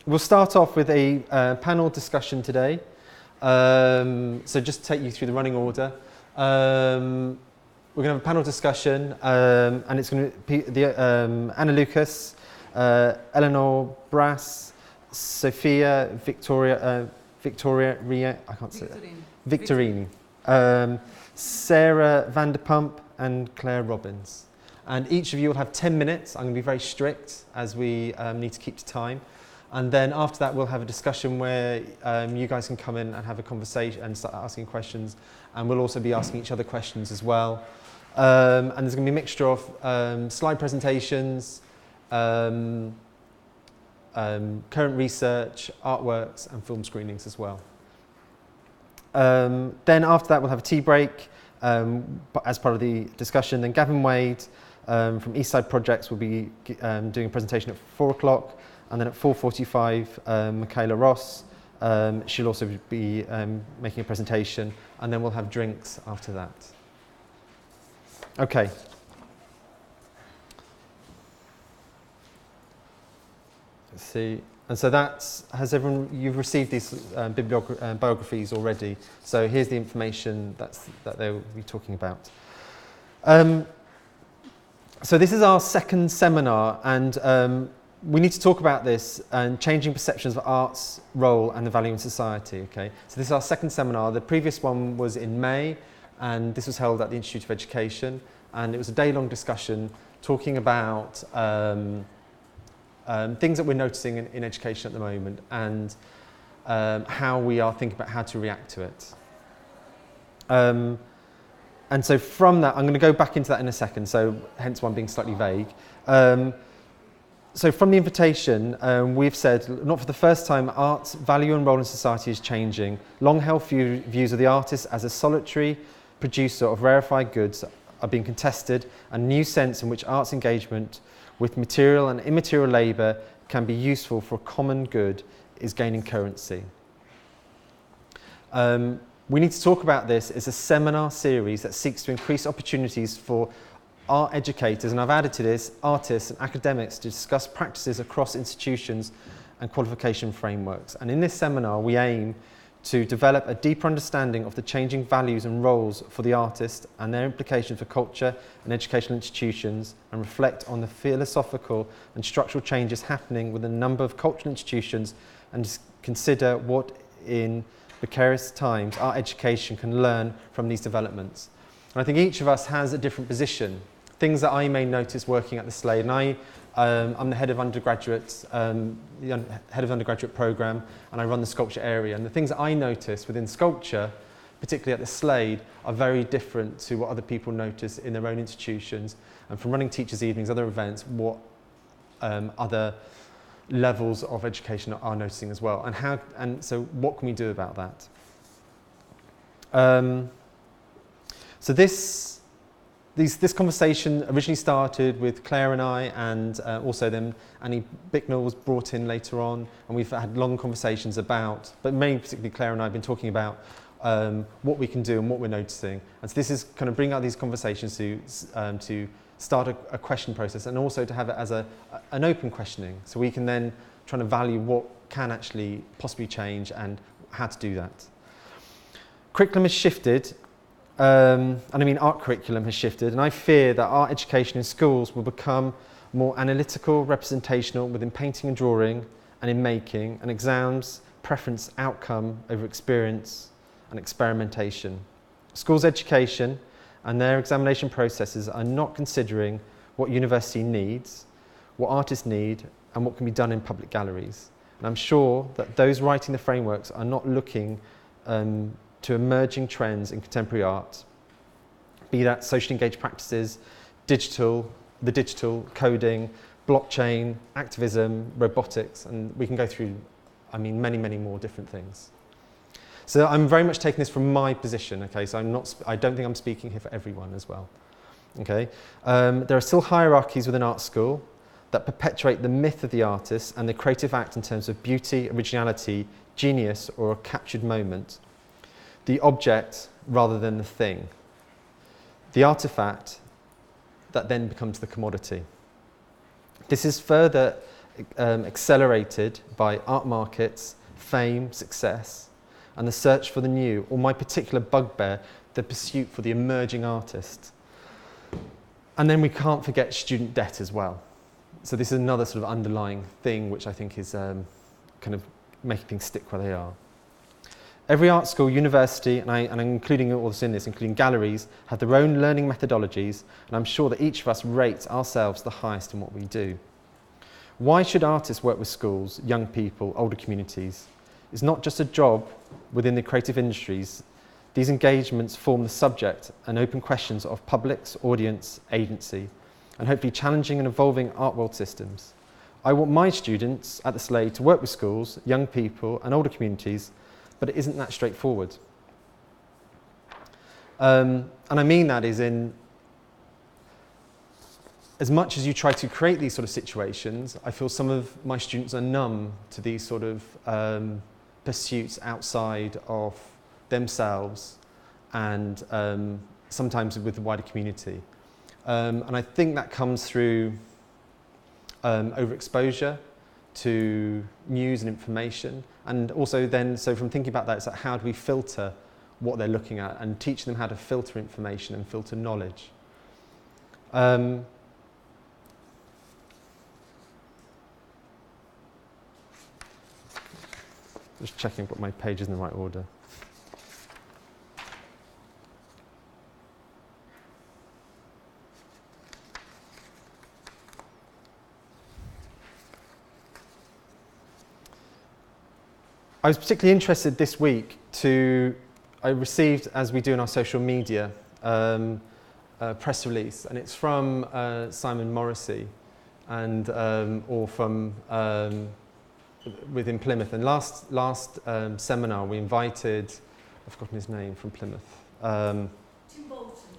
We'll start off with a panel discussion today. So just to take you through the running order. We're going to have a panel discussion, and it's going to be Anna Lucas, Elinor Brass, Sofia, Victoria, I can't say that. Victorino. Sarah Vanderpump and Claire Robbins. And each of you will have 10 minutes. I'm going to be very strict as we need to keep to time. And then after that, we'll have a discussion where you guys can come in and have a conversation and start asking questions. And we'll also be asking each other questions as well. And there's going to be a mixture of slide presentations, current research, artworks, and film screenings as well. Then after that, we'll have a tea break as part of the discussion. Then Gavin Wade from Eastside Projects will be doing a presentation at 4 o'clock. And then at 4:45, Michaela Ross, she'll also be making a presentation. And then we'll have drinks after that. Okay. Let's see. And so you've received these biographies already. So here's the information that they'll be talking about. So this is our second seminar, and we need to talk about this and changing perceptions of art's role and the value in society. Okay. So this is our second seminar. The previous one was in May, and this was held at the Institute of Education, and it was a day-long discussion talking about things that we're noticing in education at the moment and how we are thinking about how to react to it. And so from that, I'm going to go back into that in a second, so hence why I'm being slightly vague. So from the invitation, we've said, not for the first time, art's value and role in society is changing. Long-held views of the artist as a solitary producer of rarefied goods are being contested, and a new sense in which art's engagement with material and immaterial labour can be useful for a common good is gaining currency. We need to talk about this as a seminar series that seeks to increase opportunities for art educators, and I've added to this, artists and academics to discuss practices across institutions and qualification frameworks. And in this seminar, we aim to develop a deeper understanding of the changing values and roles for the artist and their implications for culture and educational institutions, and reflect on the philosophical and structural changes happening within a number of cultural institutions, and consider what in precarious times art education can learn from these developments. And I think each of us has a different position. Things that I may notice working at the Slade, and I'm the head of undergraduate, program, and I run the sculpture area. And the things that I notice within sculpture, particularly at the Slade, are very different to what other people notice in their own institutions. And from running teachers' evenings, other events, what other levels of education are noticing as well, and so what can we do about that? So this conversation originally started with Claire and I, and also then Annie Bicknell was brought in later on, and we've had long conversations about, but mainly particularly Claire and I have been talking about what we can do and what we're noticing. And so this is kind of bring out these conversations to start a question process, and also to have it as an open questioning, so we can then try to value what can actually possibly change and how to do that. Curriculum has shifted. And I mean art curriculum has shifted, and I fear that art education in schools will become more analytical, representational within painting and drawing, and in making, and exams preference outcome over experience and experimentation. Schools' education and their examination processes are not considering what university needs, what artists need, and what can be done in public galleries. And I'm sure that those writing the frameworks are not looking to emerging trends in contemporary art, be that socially engaged practices, digital, coding, blockchain, activism, robotics, and we can go through, many, many more different things. So I'm very much taking this from my position, okay, so I don't think I'm speaking here for everyone as well, okay. There are still hierarchies within art school that perpetuate the myth of the artist and the creative act in terms of beauty, originality, genius, or a captured moment. The object rather than the thing. The artifact that then becomes the commodity. This is further accelerated by art markets, fame, success, and the search for the new, or my particular bugbear, the pursuit for the emerging artist. And then we can't forget student debt as well. So this is another sort of underlying thing which I think is kind of making things stick where they are. Every art school, university, and I'm including all this in this, including galleries, have their own learning methodologies, and I'm sure that each of us rates ourselves the highest in what we do. Why should artists work with schools, young people, older communities? It's not just a job within the creative industries. These engagements form the subject and open questions of publics, audience, agency, and hopefully challenging and evolving art world systems. I want my students at the Slade to work with schools, young people, and older communities, but it isn't that straightforward. And I mean that is in, as much as you try to create these sort of situations, I feel some of my students are numb to these sort of pursuits outside of themselves and sometimes with the wider community. And I think that comes through overexposure to news and information, and also then, so from thinking about that, it's like how do we filter what they're looking at and teach them how to filter information and filter knowledge. Just checking what my page is in the right order. I was particularly interested this week I received, as we do in our social media, a press release, and it's from Simon Morrissey, and or from within Plymouth. And last seminar we invited, I've forgotten his name, from Plymouth,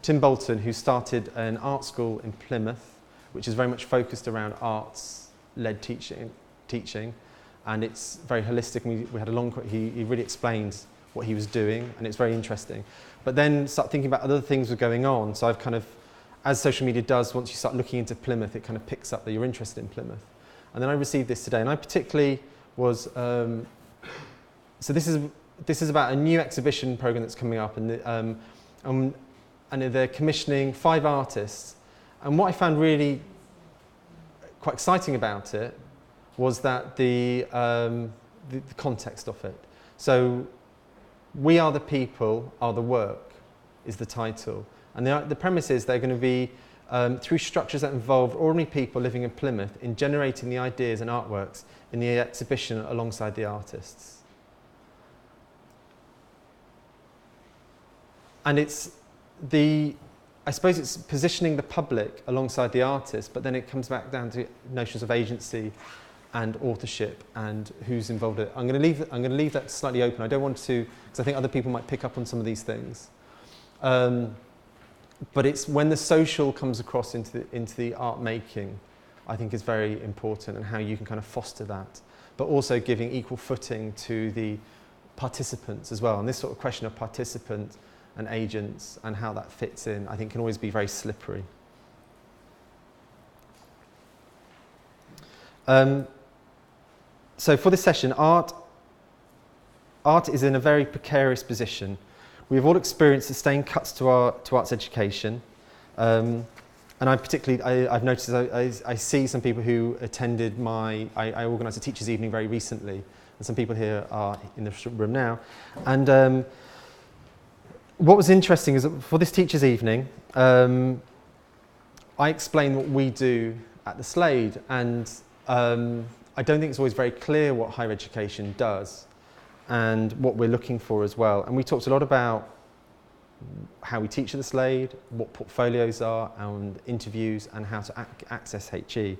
Tim Bolton, who started an art school in Plymouth, which is very much focused around arts-led teaching. And it's very holistic, and we had a long, he really explains what he was doing, and it's very interesting. But then start thinking about other things were going on, so I've kind of, as social media does, once you start looking into Plymouth, it kind of picks up that you're interested in Plymouth. And then I received this today, and I particularly was, so this is about a new exhibition program that's coming up, and they're commissioning 5 artists. And what I found really quite exciting about it was that the context of it. So, We Are the People, Are the Work is the title. And the premise is they're going to be, through structures that involve ordinary people living in Plymouth, in generating the ideas and artworks in the exhibition alongside the artists. And I suppose it's positioning the public alongside the artists, but then it comes back down to notions of agency and authorship and who's involved in it. I'm going to leave that slightly open. I don't want to, because I think other people might pick up on some of these things. But it's when the social comes across into the art making, I think is very important, and how you can kind of foster that, but also giving equal footing to the participants as well. And this sort of question of participant and agents and how that fits in, I think can always be very slippery. So for this session, art is in a very precarious position. We've all experienced sustained cuts to arts education, and I've noticed I see some people who attended I organised a teachers' evening very recently, and some people here are in the room now. And what was interesting is that for this teachers' evening, I explained what we do at the Slade, and I don't think it's always very clear what higher education does and what we're looking for as well. And we talked a lot about how we teach at the Slade, what portfolios are, and interviews, and how to access HE.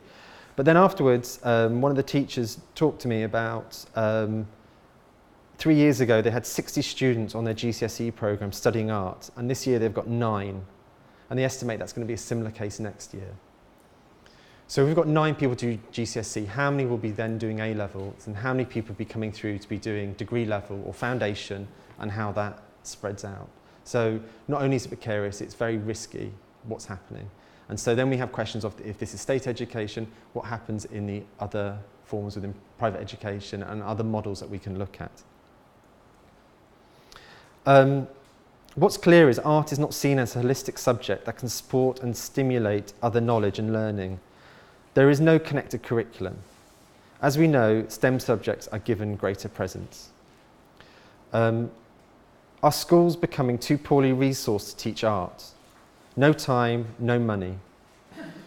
But then afterwards, one of the teachers talked to me about 3 years ago they had 60 students on their GCSE programme studying art, and this year they've got 9. And they estimate that's going to be a similar case next year. So if we've got 9 people do GCSE, how many will be then doing A-levels, and how many people will be coming through to be doing degree level or foundation, and how that spreads out. So not only is it precarious, it's very risky what's happening. And so then we have questions of if this is state education, what happens in the other forms within private education and other models that we can look at. What's clear is art is not seen as a holistic subject that can support and stimulate other knowledge and learning. There is no connected curriculum. As we know, STEM subjects are given greater presence. Are schools becoming too poorly resourced to teach art? No time, no money.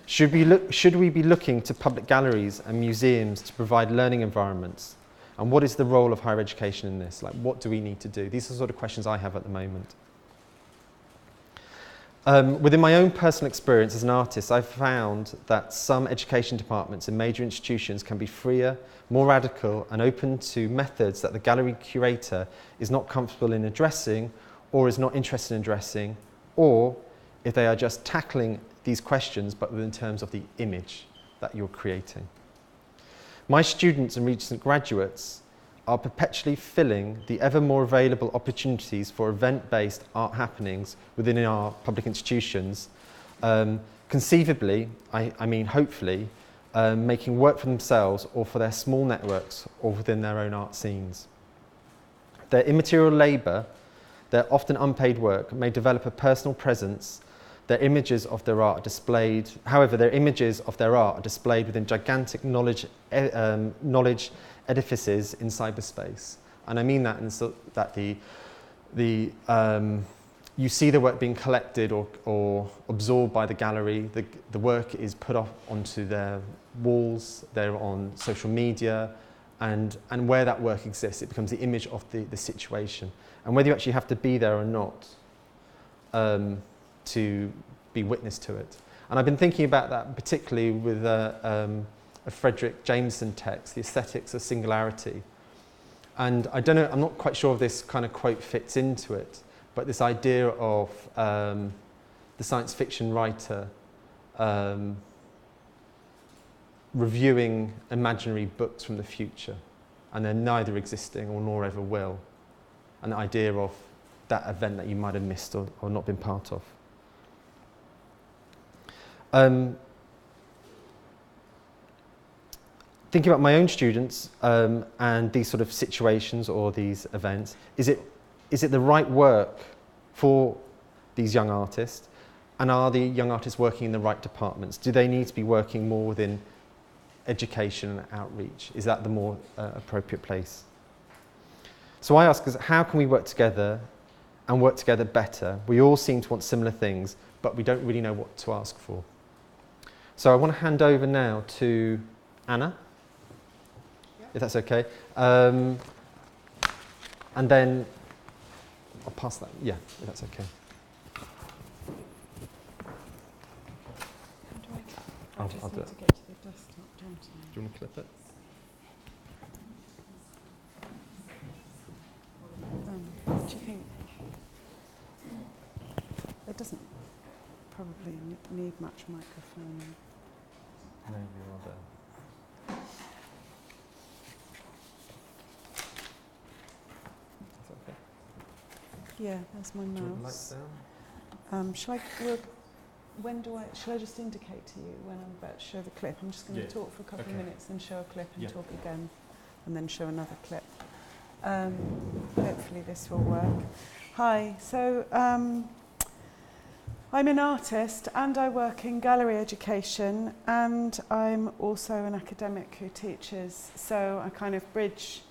Should we be looking to public galleries and museums to provide learning environments? And what is the role of higher education in this? Like, what do we need to do? These are the sort of questions I have at the moment. Within my own personal experience as an artist, I've found that some education departments in major institutions can be freer, more radical and open to methods that the gallery curator is not comfortable in addressing or is not interested in addressing, or if they are just tackling these questions but in terms of the image that you're creating. My students and recent graduates are perpetually filling the ever more available opportunities for event-based art happenings within our public institutions, conceivably, I mean hopefully, making work for themselves or for their small networks or within their own art scenes. Their immaterial labour, their often unpaid work, may develop a personal presence. Their images of their art are displayed, however, their images of their art are displayed within gigantic knowledge edifices in cyberspace. And I mean that in so that you see the work being collected or absorbed by the gallery, the work is put off onto their walls, they're on social media, and where that work exists, it becomes the image of the situation. And whether you actually have to be there or not, to be witness to it. And I've been thinking about that particularly with a Frederick Jameson text, The Aesthetics of Singularity. And I don't know, I'm not quite sure if this kind of quote fits into it, but this idea of the science fiction writer reviewing imaginary books from the future, and they're neither existing or nor ever will. And the idea of that event that you might have missed or not been part of. Thinking about my own students and these sort of situations or these events, is it the right work for these young artists? And are the young artists working in the right departments? Do they need to be working more within education and outreach? Is that the more appropriate place? So I ask us, how can we work together and work together better? We all seem to want similar things, but we don't really know what to ask for. So I want to hand over now to Anna, if that's okay. And then I'll pass that, yeah, if that's okay. I'll do it. To get to the desktop, don't I? Do you want to clip it? Do you think it doesn't probably need much microphone? Maybe rather. Is that okay? Yeah, there's my Do you want the mouse. lights down? Shall I just indicate to you when I'm about to show the clip? I'm just going to talk for a couple of minutes, then show a clip and talk again, and then show another clip. Hopefully this will work. Hi, so I'm an artist and I work in gallery education, and I'm also an academic who teaches, so I kind of bridge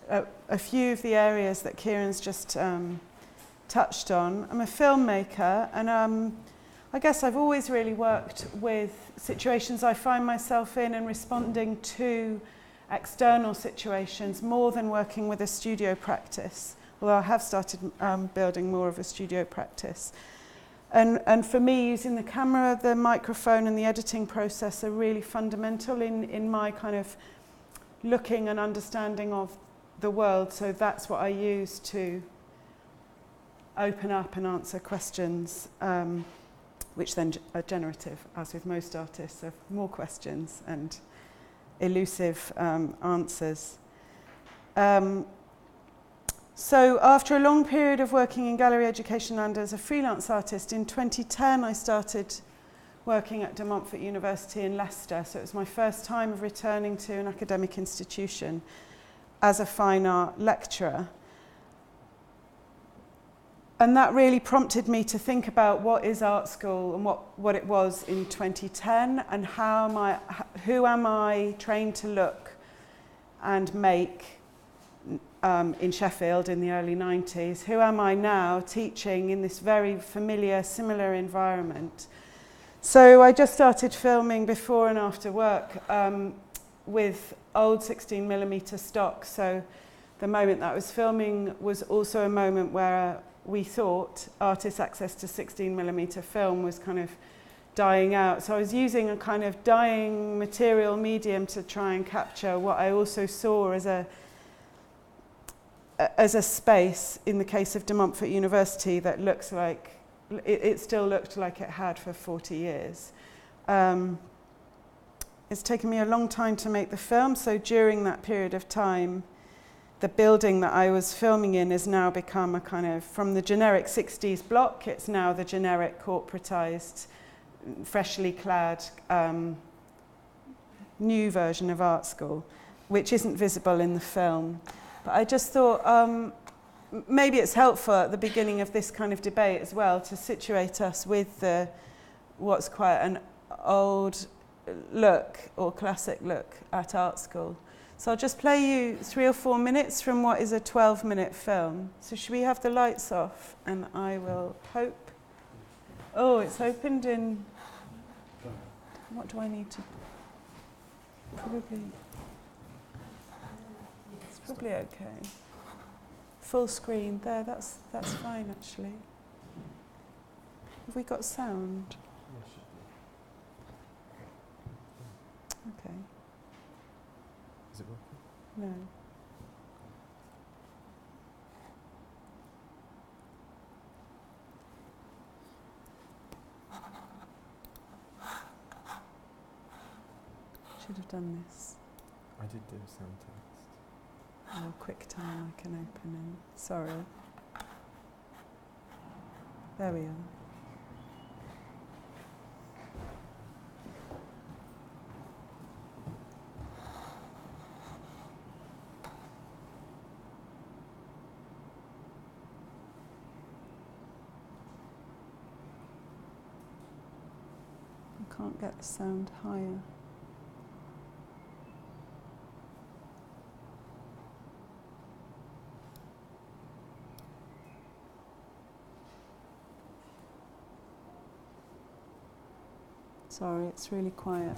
a few of the areas that Kieren's just touched on. I'm a filmmaker, and I guess I've always really worked with situations I find myself in and responding to external situations more than working with a studio practice, although I have started building more of a studio practice. And for me, using the camera, the microphone and the editing process are really fundamental in my kind of looking and understanding of the world. So that's what I use to open up and answer questions, which then are generative, as with most artists, of more questions and elusive answers. So after a long period of working in gallery education and as a freelance artist, in 2010 I started working at De Montfort University in Leicester. So it was my first time of returning to an academic institution as a fine art lecturer. And that really prompted me to think about what is art school and what it was in 2010, and who am I trained to look and make in Sheffield in the early 90s. Who am I now teaching in this very familiar, similar environment? So I just started filming before and after work with old 16mm stock. So the moment that I was filming was also a moment where we thought artists' access to 16mm film was kind of dying out. So I was using a kind of dying material medium to try and capture what I also saw as a space, in the case of De Montfort University, that looks like, it still looked like it had for 40 years. It's taken me a long time to make the film, so during that period of time, the building that I was filming in has now become a kind of, from the generic 60s block, it's now the generic corporatized, freshly clad, new version of art school, which isn't visible in the film. But I just thought maybe it's helpful at the beginning of this kind of debate as well to situate us with what's quite an old look or classic look at art school. So I'll just play you 3 or 4 minutes from what is a 12-minute film. So should we have the lights off? And I will hope. Oh, it's opened in. What do I need to? Probably. It's probably okay. Full screen there. That's fine actually. Have we got sound? Okay. Is it working? No. Should have done this. I did do sound text. Oh, QuickTime I can open in. Sorry. There we are. Can't get the sound higher. Sorry, it's really quiet.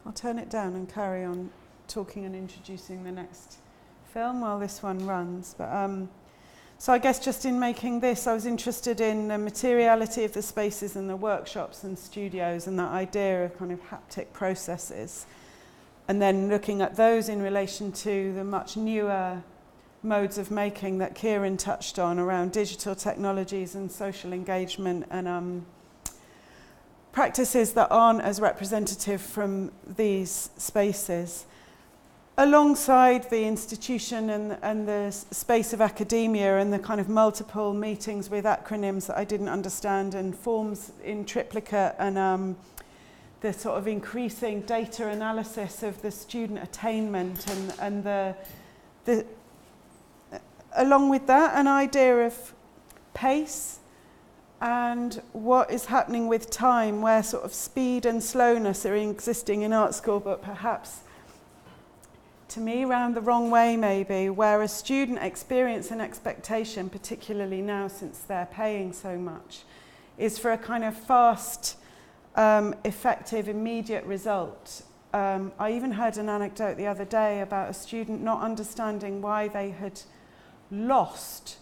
I'll turn it down and carry on talking and introducing the next film while this one runs. But so I guess just in making this, I was interested in the materiality of the spaces and the workshops and studios and that idea of kind of haptic processes. And then looking at those in relation to the much newer modes of making that Kieren touched on around digital technologies and social engagement and practices that aren't as representative from these spaces. Alongside the institution and the space of academia and the kind of multiple meetings with acronyms that I didn't understand and forms in triplicate and the sort of increasing data analysis of the student attainment and the along with that, an idea of pace and what is happening with time, where sort of speed and slowness are existing in art school, but perhaps, to me, round the wrong way maybe, where a student experience and expectation, particularly now since they're paying so much, is for a kind of fast, effective, immediate result. I even heard an anecdote the other day about a student not understanding why they had lost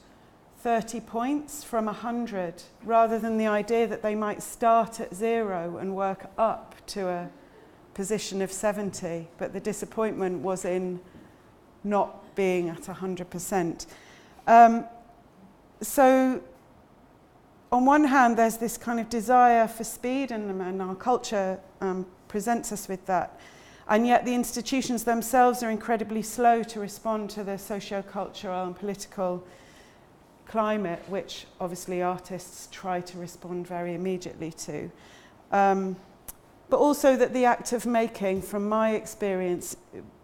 30 points from 100, rather than the idea that they might start at 0 and work up to a position of 70, but the disappointment was in not being at 100%. So on one hand, there's this kind of desire for speed, and our culture presents us with that. And yet the institutions themselves are incredibly slow to respond to the socio-cultural and political climate, which obviously artists try to respond very immediately to. But also that the act of making, from my experience,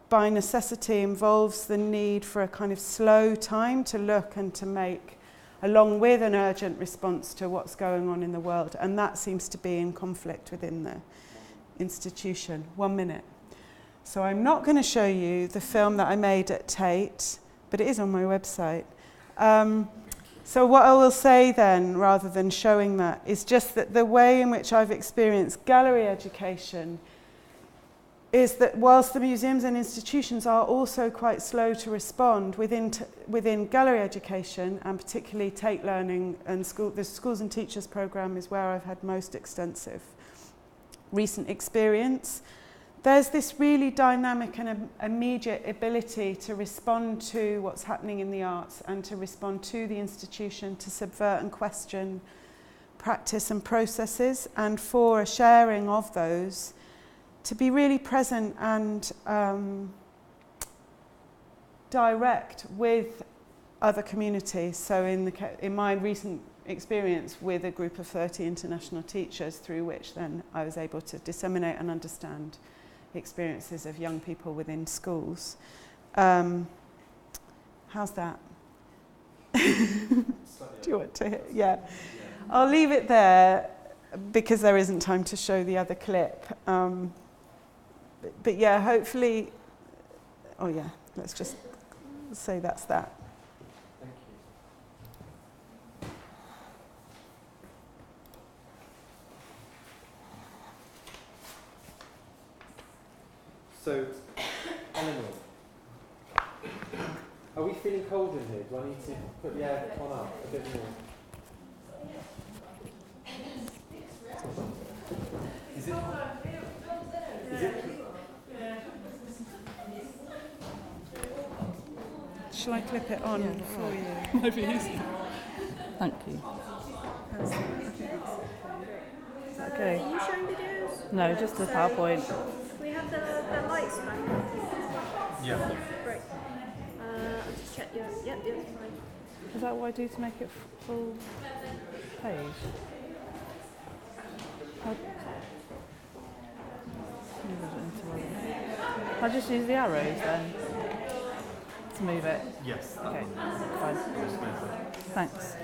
by necessity involves the need for a kind of slow time to look and to make, along with an urgent response to what's going on in the world. And that seems to be in conflict within the institution. 1 minute. So I'm not going to show you the film that I made at Tate, but it is on my website. So what I will say then, rather than showing that, is just that the way in which I've experienced gallery education is that whilst the museums and institutions are also quite slow to respond within gallery education, and particularly Tate Learning and the Schools and Teachers programme is where I've had most extensive recent experience, there's this really dynamic and immediate ability to respond to what's happening in the arts and to respond to the institution, to subvert and question practice and processes, and for a sharing of those to be really present and direct with other communities. So in my recent experience with a group of 30 international teachers, through which then I was able to disseminate and understand experiences of young people within schools. How's that? Do you want to hear? Yeah. I'll leave it there because there isn't time to show the other clip. But yeah, hopefully, oh yeah, let's just say that's that. Thank you. So, Elinor, are we feeling cold in here? Do I need to put the air on up a bit more? Is it? Shall I clip it on for you? Maybe easier. Thank you. Okay. Are you showing videos? No, just the PowerPoint. We have the lights back. Yeah. Great. I'll just check your. Yep, it's fine. Is that what I do to make it full page? I just use the arrows then to move it. Yes. Okay, fine. Thanks.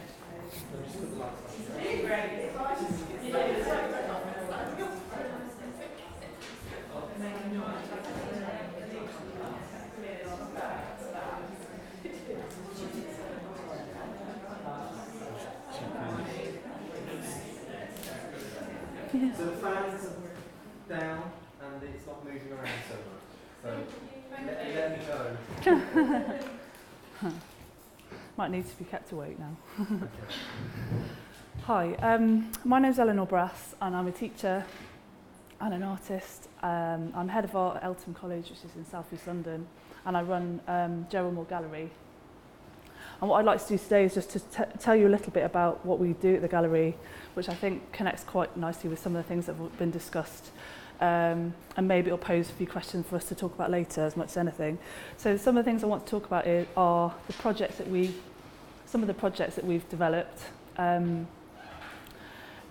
So the fans are down and it's not moving around so much. So let me go. Might need to be kept awake now. Hi, my name's Elinor and I'm a teacher and an artist. I'm head of art at Eltham College, which is in South East London, and I run Gerald Moore Gallery. And what I'd like to do today is just to tell you a little bit about what we do at the gallery, which I think connects quite nicely with some of the things that have been discussed. And maybe it'll pose a few questions for us to talk about later as much as anything. So some of the things I want to talk about are the projects that some of the projects that we've developed,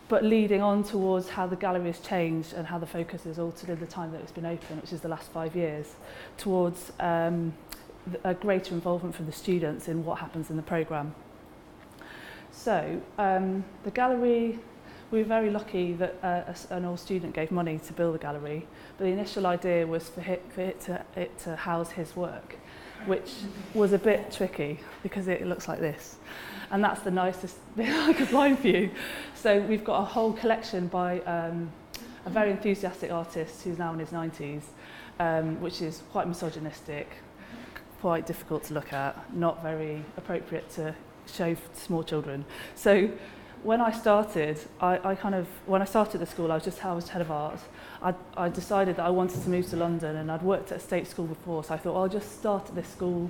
but leading on towards how the gallery has changed and how the focus has altered in the time that it's been open, which is the last 5 years, towards a greater involvement from the students in what happens in the programme. So the gallery, we were very lucky that an all student gave money to build the gallery, but the initial idea was for it to house his work, which was a bit tricky because it looks like this. And that's the nicest bit I could find for you. So we've got a whole collection by a very enthusiastic artist who's now in his 90s, which is quite misogynistic, quite difficult to look at, not very appropriate to show small children. So when I started, when I started the school, I was head of art. I decided that I wanted to move to London, and I'd worked at a state school before, so I thought, well, I'll just start at this school.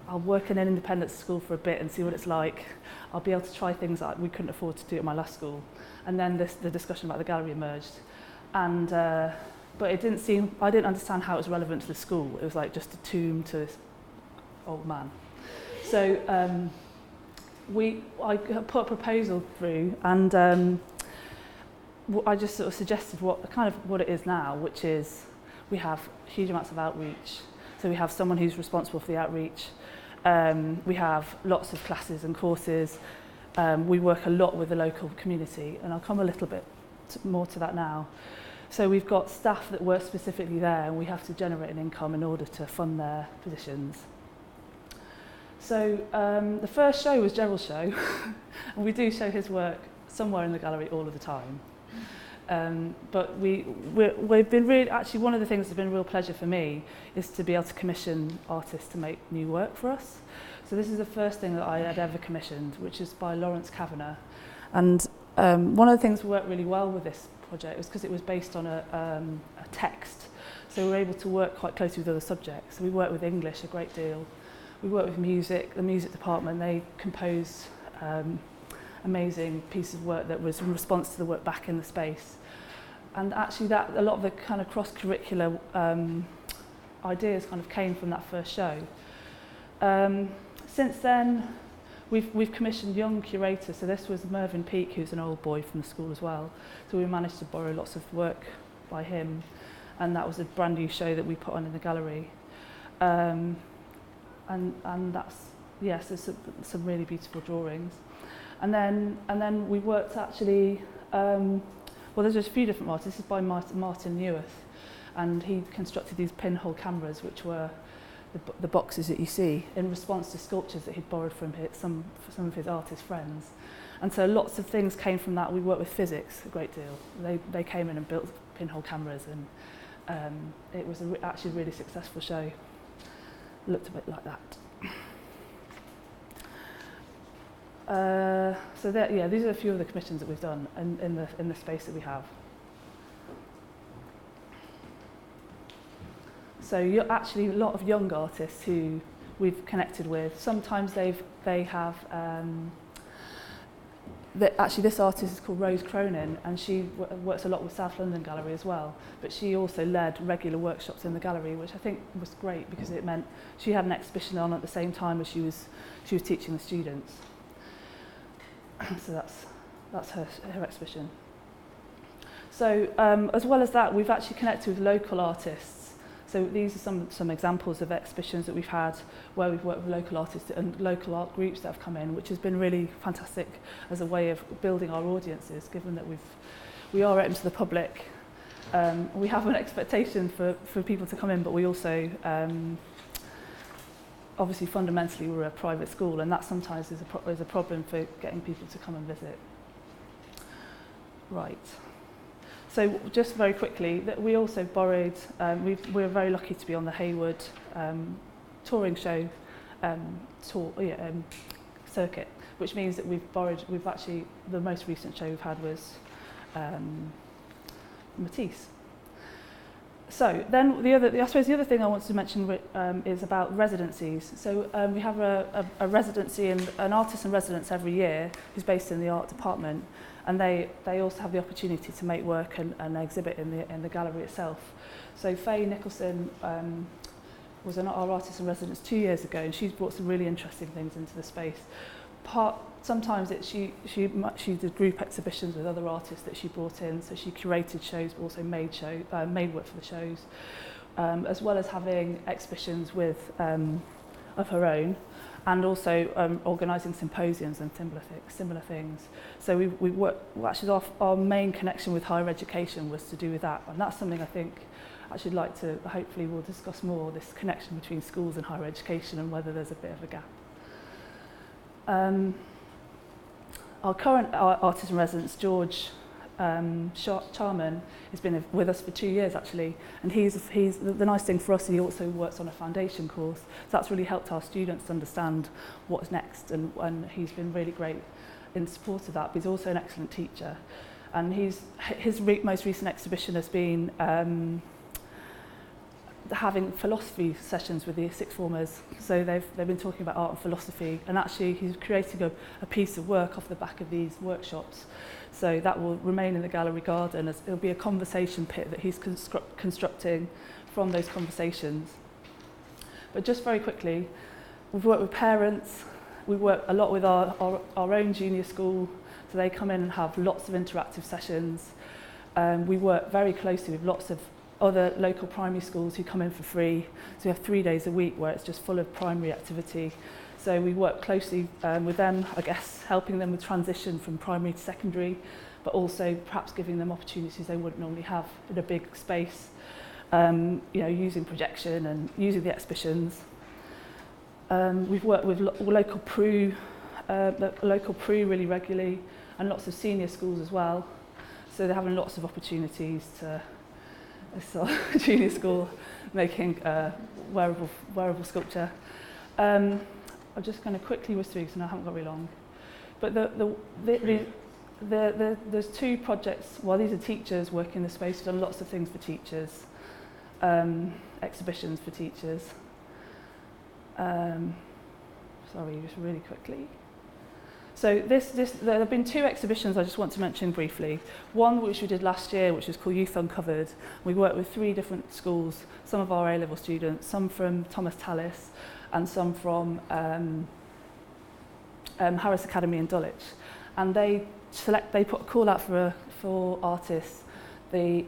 I'll work in an independent school for a bit and see what it's like. I'll be able to try things that we couldn't afford to do at my last school. And then the discussion about the gallery emerged. And but it didn't seem, I didn't understand how it was relevant to the school. It was like just a tomb to this old man. So I put a proposal through, and I just sort of suggested what it is now, which is we have huge amounts of outreach. So we have someone who's responsible for the outreach. We have lots of classes and courses. We work a lot with the local community, and I'll come a little bit more to that now. So we've got staff that work specifically there, and we have to generate an income in order to fund their positions. So the first show was Gerald's show, and we do show his work somewhere in the gallery all of the time. But we've been really, actually one of the things that's been a real pleasure for me is to be able to commission artists to make new work for us. So this is the first thing that I had ever commissioned, which is by Lawrence Kavanagh. And one of the things that worked really well with this project was because it was based on a text. So we were able to work quite closely with other subjects. So we worked with English a great deal. We worked with music, the music department. They composed amazing piece of work that was in response to the work back in the space. And actually a lot of the kind of cross-curricular ideas kind of came from that first show. Since then, we've commissioned young curators. So this was Mervyn Peake, who's an old boy from the school as well. So we managed to borrow lots of work by him, and that was a brand new show that we put on in the gallery. And that's, yes, there's some really beautiful drawings. And then we worked actually, well, there's just a few different artists. This is by Martin Neworth, and he constructed these pinhole cameras, which were the boxes that you see, in response to sculptures that he'd borrowed from some of his artist friends. And so lots of things came from that. We worked with physics a great deal. They came in and built pinhole cameras, and it was actually a really successful show. It looked a bit like that. So these are a few of the commissions that we've done in the space that we have. So you're actually a lot of young artists who we've connected with. Sometimes they have. Actually, this artist is called Rose Cronin, and she works a lot with South London Gallery as well. But she also led regular workshops in the gallery, which I think was great because it meant she had an exhibition on at the same time as she was teaching the students. So that's her exhibition. So as well as that, we've actually connected with local artists. So these are some examples of exhibitions that we've had where we've worked with local artists and local art groups that have come in, which has been really fantastic as a way of building our audiences, given that we are open to the public. We have an expectation for people to come in, but we also obviously fundamentally we're a private school, and that sometimes is a problem for getting people to come and visit. Right. So just very quickly, that we also borrowed, we were very lucky to be on the Hayward touring show circuit, which means that we've actually, the most recent show we've had was Matisse. So then I suppose the other thing I wanted to mention is about residencies. So we have a residency, an artist in residence every year who's based in the art department, and they also have the opportunity to make work and exhibit in the gallery itself. So Faye Nicholson was our artist in residence 2 years ago, and she's brought some really interesting things into the space. Sometimes she did group exhibitions with other artists that she brought in, so she curated shows but also made work for the shows, as well as having exhibitions of her own, and also organising symposiums and similar things. So we actually our main connection with higher education was to do with that, and that's something I think I should like to, hopefully we'll discuss more, this connection between schools and higher education and whether there's a bit of a gap. Our current artist in residence, George Charman, has been with us for 2 years actually, and he's the nice thing for us, he also works on a foundation course, so that's really helped our students understand what's next, and he's been really great in support of that, but he's also an excellent teacher, and his most recent exhibition has been having philosophy sessions with the sixth formers. So they've been talking about art and philosophy, and actually he's creating a piece of work off the back of these workshops. So that will remain in the gallery garden as it'll be a conversation pit that he's constructing from those conversations. But just very quickly, we've worked with parents, we work a lot with our own junior school, so they come in and have lots of interactive sessions. We work very closely with lots of other local primary schools who come in for free. So we have 3 days a week where it's just full of primary activity. So we work closely with them, I guess, helping them with transition from primary to secondary, but also perhaps giving them opportunities they wouldn't normally have in a big space, using projection and using the exhibitions. We've worked with local PRU really regularly, and lots of senior schools as well. So they're having lots of opportunities to junior school making wearable sculpture. I'm just going to quickly whiz through because I haven't got very long. But there's 2 projects. Well, these are teachers working in the space. We've done lots of things for teachers, exhibitions for teachers. Sorry, just really quickly. So there have been 2 exhibitions I just want to mention briefly. One which we did last year, which was called Youth Uncovered. We worked with 3 different schools, some of our A-level students, some from Thomas Tallis and some from Harris Academy in Dulwich. And they put a call out for artists. They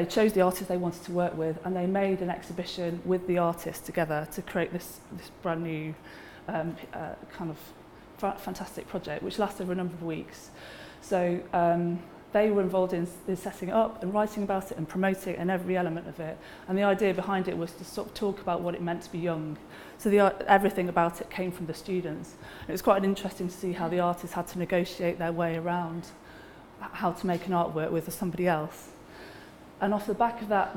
chose the artists they wanted to work with, and they made an exhibition with the artists together to create this brand new kind of fantastic project, which lasted for a number of weeks. So they were involved in setting it up and writing about it and promoting it and every element of it. And the idea behind it was to sort of talk about what it meant to be young. So everything about it came from the students. And it was quite interesting to see how the artists had to negotiate their way around how to make an artwork with somebody else. And off the back of that,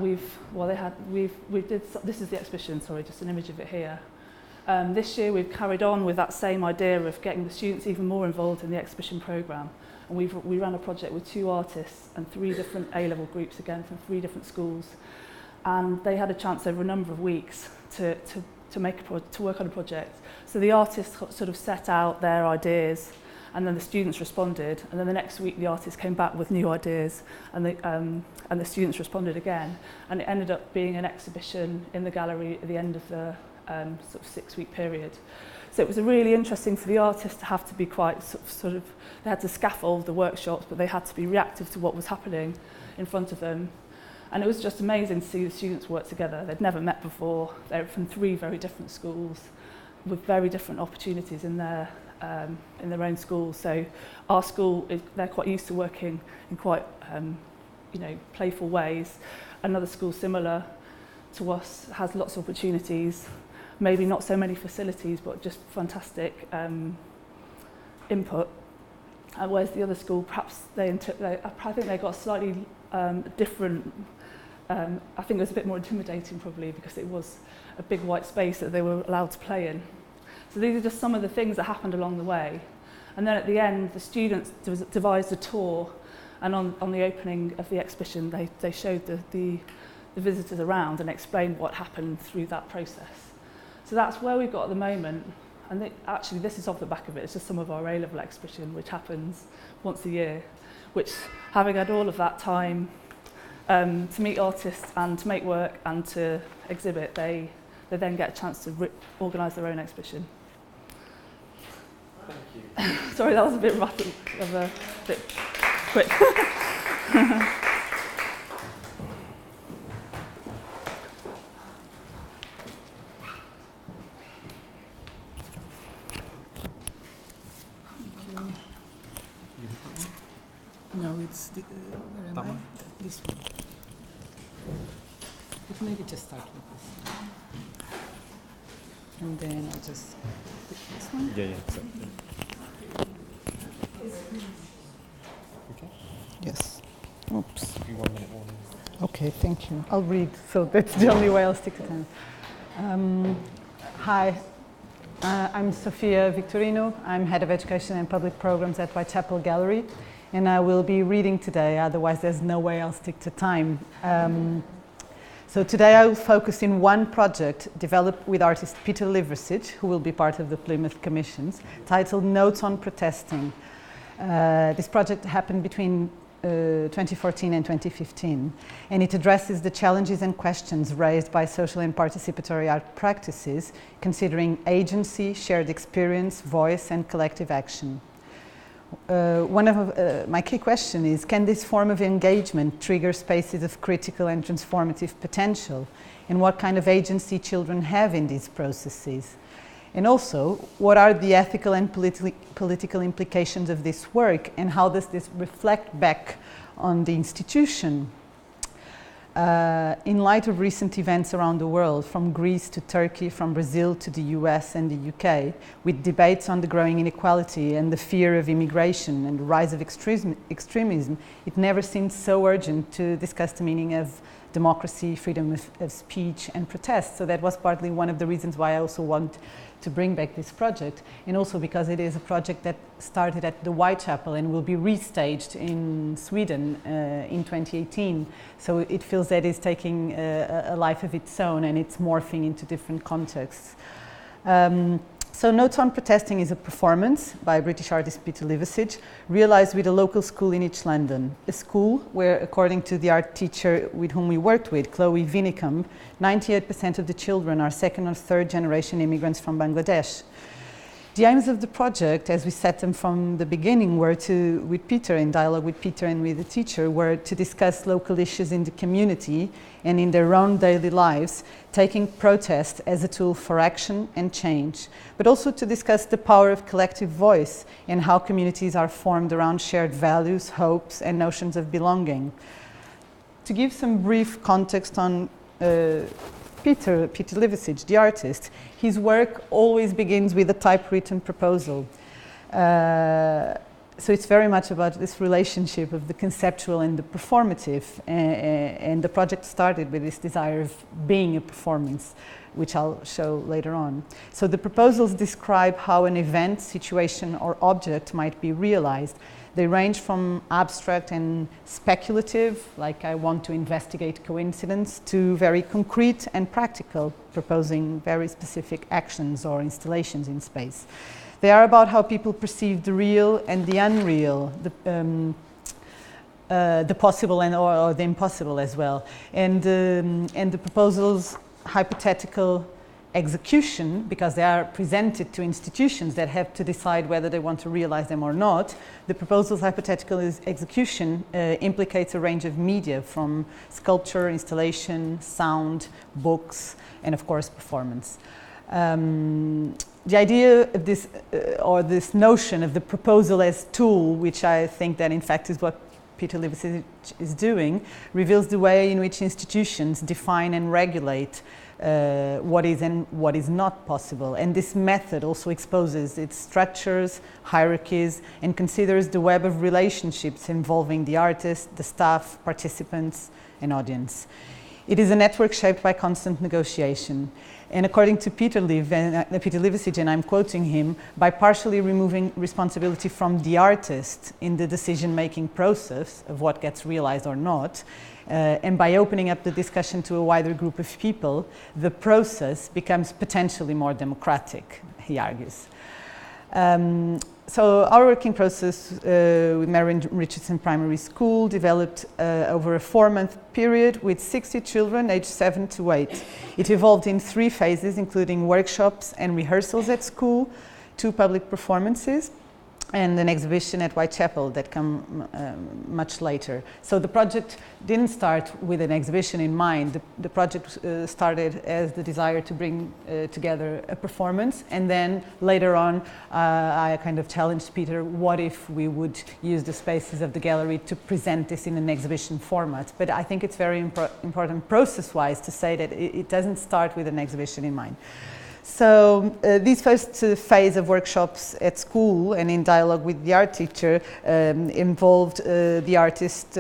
this is the exhibition, sorry, just an image of it here. This year we've carried on with that same idea of getting the students even more involved in the exhibition programme, and we ran a project with 2 artists and 3 different A-level groups, again from 3 different schools, and they had a chance over a number of weeks to work on a project. So the artists sort of set out their ideas, and then the students responded, and then the next week the artists came back with new ideas, and the students responded again, and it ended up being an exhibition in the gallery at the end of the sort of 6-week period. So it was really interesting for the artists to have to be quite sort of, they had to scaffold the workshops, but they had to be reactive to what was happening in front of them. And it was just amazing to see the students work together. They'd never met before. They were from 3 very different schools with very different opportunities in their own schools. So our school, they're quite used to working in quite playful ways. Another school similar to us has lots of opportunities, maybe not so many facilities, but just fantastic input. Whereas the other school, perhaps I think they got a slightly different. I think it was a bit more intimidating probably because it was a big white space that they were allowed to play in. So these are just some of the things that happened along the way. And then at the end, the students devised a tour, and on the opening of the exhibition, they showed the visitors around and explained what happened through that process. So that's where we've got at the moment. And actually, this is off the back of it. It's just some of our A-level exhibition, which happens once a year, which, having had all of that time to meet artists and to make work and to exhibit, they then get a chance to organise their own exhibition. Thank you. Sorry, that was a bit rapid, a bit quick. No, it's the, where am I? This one. But maybe just start with this. And then I'll just pick this one. Yeah. Okay. Yes. Oops. 1 minute warning. Okay, thank you. I'll read, so that's the only way I'll stick to time. Hi, I'm Sofia Victorino. I'm Head of Education and Public Programs at Whitechapel Gallery, and I will be reading today, otherwise there's no way I'll stick to time. So today I will focus in one project developed with artist Peter Liversidge, who will be part of the Plymouth Commissions, titled Notes on Protesting. This project happened between 2014 and 2015, and it addresses the challenges and questions raised by social and participatory art practices, considering agency, shared experience, voice, and collective action. One of my key question is, can this form of engagement trigger spaces of critical and transformative potential? And what kind of agency children have in these processes? And also, what are the ethical and political implications of this work, and how does this reflect back on the institution? In light of recent events around the world, from Greece to Turkey, from Brazil to the US and the UK, with debates on the growing inequality and the fear of immigration and the rise of extremism, it never seemed so urgent to discuss the meaning of democracy, freedom of speech and protest. So that was partly one of the reasons why I also want to bring back this project, and also because it is a project that started at the Whitechapel and will be restaged in Sweden in 2018. So it feels that it's taking a life of its own and it's morphing into different contexts. So Notes on Protesting is a performance by British artist Peter Liversidge, realized with a local school in East London, a school where, according to the art teacher with whom we worked with, Chloe Vinicum, 98% of the children are second or third generation immigrants from Bangladesh. The aims of the project, as we set them from the beginning, were to, with Peter, in dialogue with Peter and with the teacher, were to discuss local issues in the community and in their own daily lives, taking protest as a tool for action and change, but also to discuss the power of collective voice and how communities are formed around shared values, hopes, and notions of belonging. To give some brief context on Peter Liversidge, the artist, his work always begins with a typewritten proposal. So it's very much about this relationship of the conceptual and the performative, and the project started with this desire of being a performance, which I'll show later on. So the proposals describe how an event, situation, or object might be realized. They range from abstract and speculative, like I want to investigate coincidence, to very concrete and practical, proposing very specific actions or installations in space. They are about how people perceive the real and the unreal, the possible and or the impossible as well. And the proposals' hypothetical execution, because they are presented to institutions that have to decide whether they want to realize them or not, the proposal's hypothetical execution implicates a range of media, from sculpture, installation, sound, books, and of course performance. The idea of this, or this notion of the proposal as tool, which I think that in fact is what Peter Liversidge is doing reveals the way in which institutions define and regulate what is and what is not possible. And this method also exposes its structures, hierarchies, and considers the web of relationships involving the artist, the staff, participants, and audience. It is a network shaped by constant negotiation. And according to Peter Liversidge, and I'm quoting him, by partially removing responsibility from the artist in the decision-making process of what gets realized or not, and by opening up the discussion to a wider group of people, the process becomes potentially more democratic, he argues. So our working process with Marion Richardson Primary School developed over a 4-month period with 60 children aged 7 to 8. It evolved in 3 phases, including workshops and rehearsals at school, 2 public performances, and an exhibition at Whitechapel that come much later. So the project didn't start with an exhibition in mind. The project started as the desire to bring together a performance, and then later on I kind of challenged Peter, what if we would use the spaces of the gallery to present this in an exhibition format? But I think it's very important process-wise to say that it doesn't start with an exhibition in mind. So this first phase of workshops at school and in dialogue with the art teacher involved the artist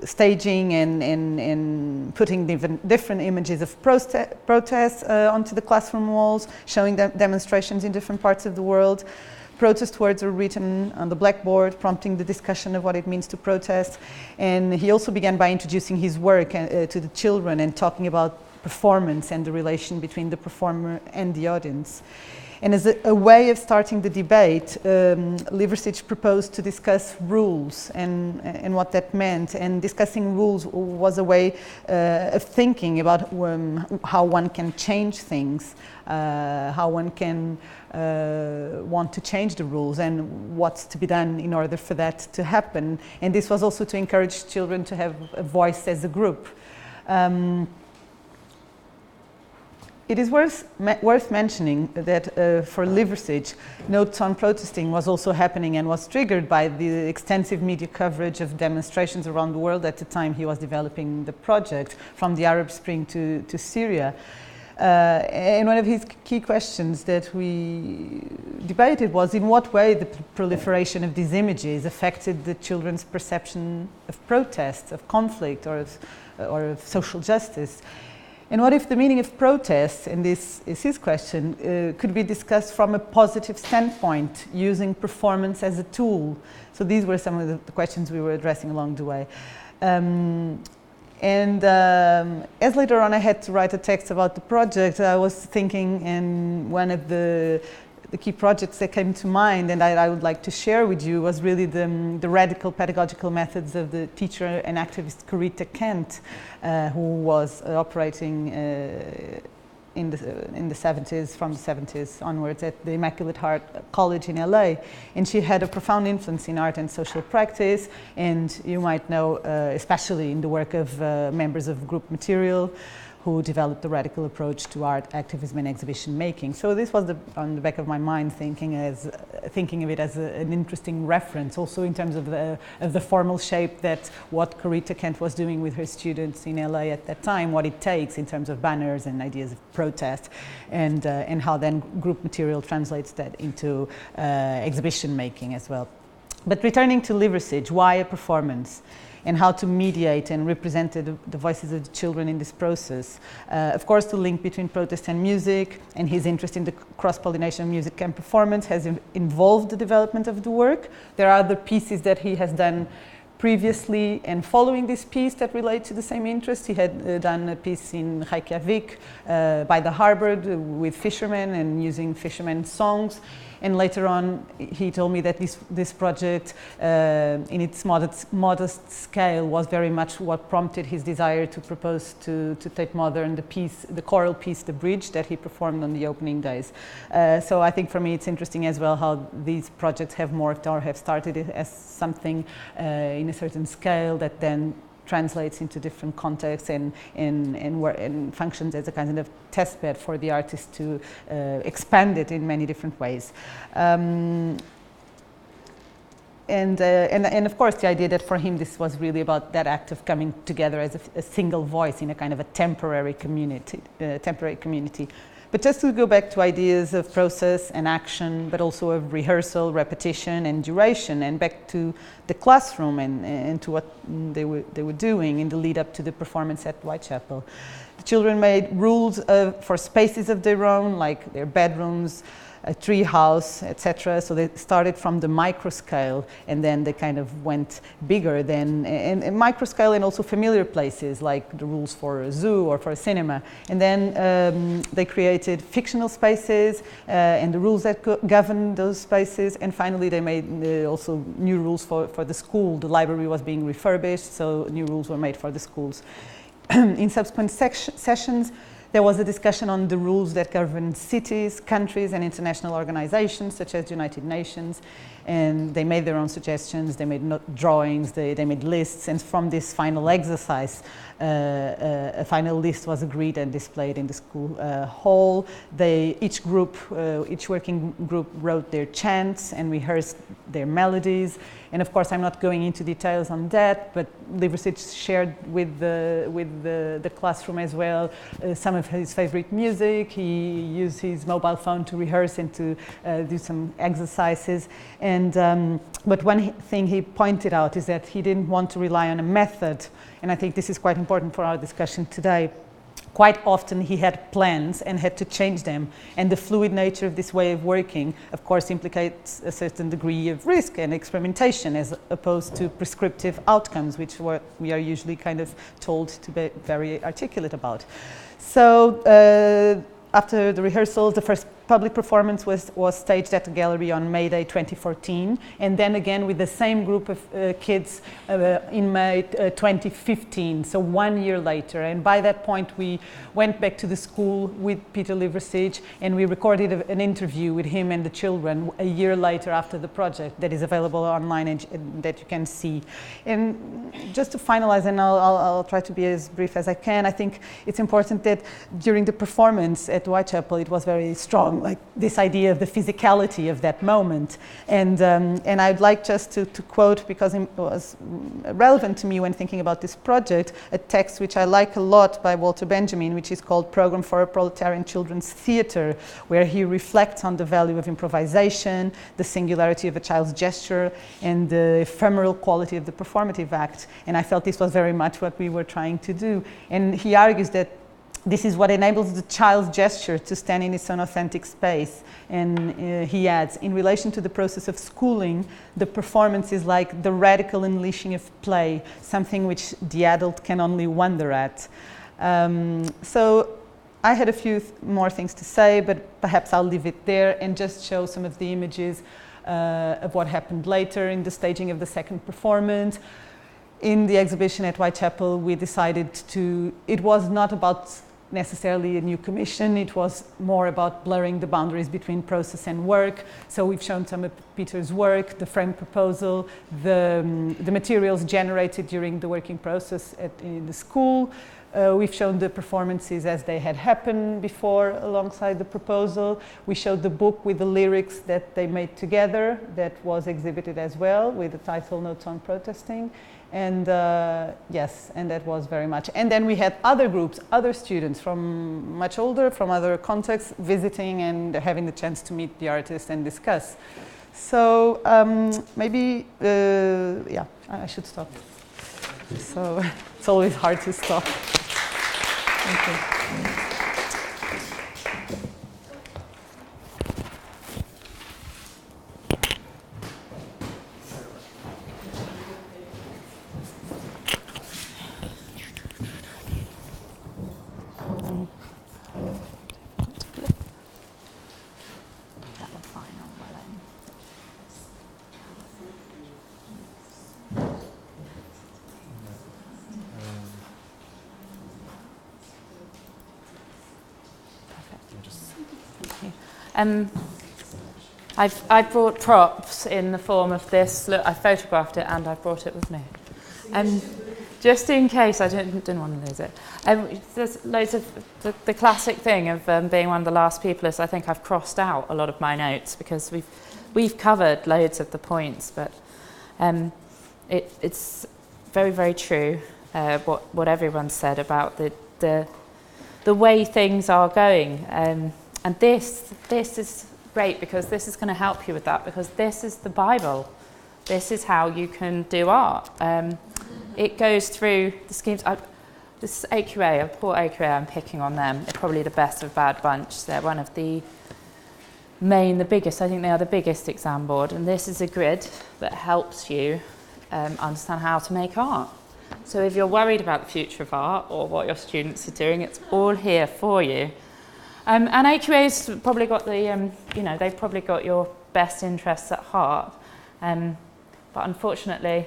staging and putting different images of protests onto the classroom walls, showing demonstrations in different parts of the world. Protest words were written on the blackboard, prompting the discussion of what it means to protest. And he also began by introducing his work to the children and talking about performance and the relation between the performer and the audience. And as a way of starting the debate, Liversidge proposed to discuss rules and what that meant. And discussing rules was a way of thinking about how one can change things, how one can want to change the rules and what's to be done in order for that to happen. And this was also to encourage children to have a voice as a group. It is worth mentioning that for Liversidge, Notes on Protesting was also happening and was triggered by the extensive media coverage of demonstrations around the world at the time he was developing the project, from the Arab Spring to Syria. And one of his key questions that we debated was in what way the proliferation of these images affected the children's perception of protest, of conflict, or of social justice. And what if the meaning of protest, and this is his question, could be discussed from a positive standpoint, using performance as a tool? So these were some of the questions we were addressing along the way. As later on I had to write a text about the project, I was thinking, and one of the key projects that came to mind and I would like to share with you was really the radical pedagogical methods of the teacher and activist Corita Kent, who was operating in the 70s, from the 70s onwards at the Immaculate Heart College in LA. And she had a profound influence in art and social practice, and you might know, especially in the work of members of Group Material, who developed the radical approach to art, activism, and exhibition making. So this was on the back of my mind, thinking of it as an interesting reference, also in terms of the formal shape that what Corita Kent was doing with her students in LA at that time, what it takes in terms of banners and ideas of protest, and how then Group Material translates that into exhibition making as well. But returning to Liversidge, why a performance? And how to mediate and represent the voices of the children in this process. Of course, the link between protest and music, and his interest in the cross-pollination of music and performance has involved the development of the work. There are other pieces that he has done previously and following this piece that relate to the same interest. He had done a piece in Reykjavik by the harbor with fishermen and using fishermen songs. And later on, he told me that this project, in its modest scale, was very much what prompted his desire to propose to Tate Modern the choral piece, The Bridge, that he performed on the opening days. So I think for me it's interesting as well how these projects have morphed or have started as something in a certain scale that then translates into different contexts and functions as a kind of test bed for the artist to expand it in many different ways. and of course the idea that for him this was really about that act of coming together as a single voice in a kind of a temporary community. But just to go back to ideas of process and action, but also of rehearsal, repetition, and duration, and back to the classroom and to what they were doing in the lead up to the performance at Whitechapel. The children made rules for spaces of their own, like their bedrooms, a tree house, etc. So they started from the micro scale, and then they kind of went bigger than and micro scale, and also familiar places like the rules for a zoo or for a cinema. And then they created fictional spaces and the rules that govern those spaces. And finally, they made also new rules for the school. The library was being refurbished, so new rules were made for the schools. In subsequent sessions, there was a discussion on the rules that govern cities, countries, and international organizations such as the United Nations. And they made their own suggestions, they made drawings, they made lists, and from this final exercise, a final list was agreed and displayed in the school hall. Each working group wrote their chants and rehearsed their melodies. And of course, I'm not going into details on that, but Liversidge shared with the classroom as well some of his favorite music. He used his mobile phone to rehearse and to do some exercises. But one thing he pointed out is that he didn't want to rely on a method, and I think this is quite important for our discussion today. Quite often he had plans and had to change them, and the fluid nature of this way of working, of course, implicates a certain degree of risk and experimentation as opposed to prescriptive outcomes, which we are usually kind of told to be very articulate about. So after the rehearsals, the first public performance was staged at the gallery on May Day 2014, and then again with the same group of kids in May 2015, so 1 year later. And by that point we went back to the school with Peter Liversidge, and we recorded an interview with him and the children a year later after the project that is available online and that you can see. And just to finalize, and I'll try to be as brief as I can, I think it's important that during the performance at Whitechapel it was very strong, like this idea of the physicality of that moment. And I'd like just to quote, because it was relevant to me when thinking about this project, a text which I like a lot by Walter Benjamin, which is called Program for a Proletarian Children's Theatre, where he reflects on the value of improvisation, the singularity of a child's gesture, and the ephemeral quality of the performative act. And I felt this was very much what we were trying to do. And he argues that this is what enables the child's gesture to stand in its own authentic space. And he adds, in relation to the process of schooling, the performance is like the radical unleashing of play, something which the adult can only wonder at. So I had a few more things to say, but perhaps I'll leave it there and just show some of the images of what happened later in the staging of the second performance. In the exhibition at Whitechapel, we decided it was not about necessarily a new commission, it was more about blurring the boundaries between process and work. So we've shown some of Peter's work, the frame proposal, the materials generated during the working process in the school. We've shown the performances as they had happened before alongside the proposal. We showed the book with the lyrics that they made together that was exhibited as well with the title Notes on Protesting. And yes, and that was very much. And then we had other groups, other students from much older, from other contexts, visiting and having the chance to meet the artist and discuss. So maybe, yeah, I should stop. So it's always hard to stop. Thank you. I've brought props in the form of this. Look, I photographed it and I've brought it with me. Just in case I didn't want to lose it. There's loads of the classic thing of being one of the last people is I think I've crossed out a lot of my notes because we've covered loads of the points, but It's very, very true what everyone said about the way things are going. And this is great, because this is going to help you with that, because this is the Bible. This is how you can do art. It goes through the schemes. This is AQA, Port AQA, I'm picking on them. They're probably the best of a bad bunch. They're one of the biggest, I think they are the biggest exam board. And this is a grid that helps you understand how to make art. So if you're worried about the future of art or what your students are doing, it's all here for you. And AQA's probably got the, they've probably got your best interests at heart. But unfortunately,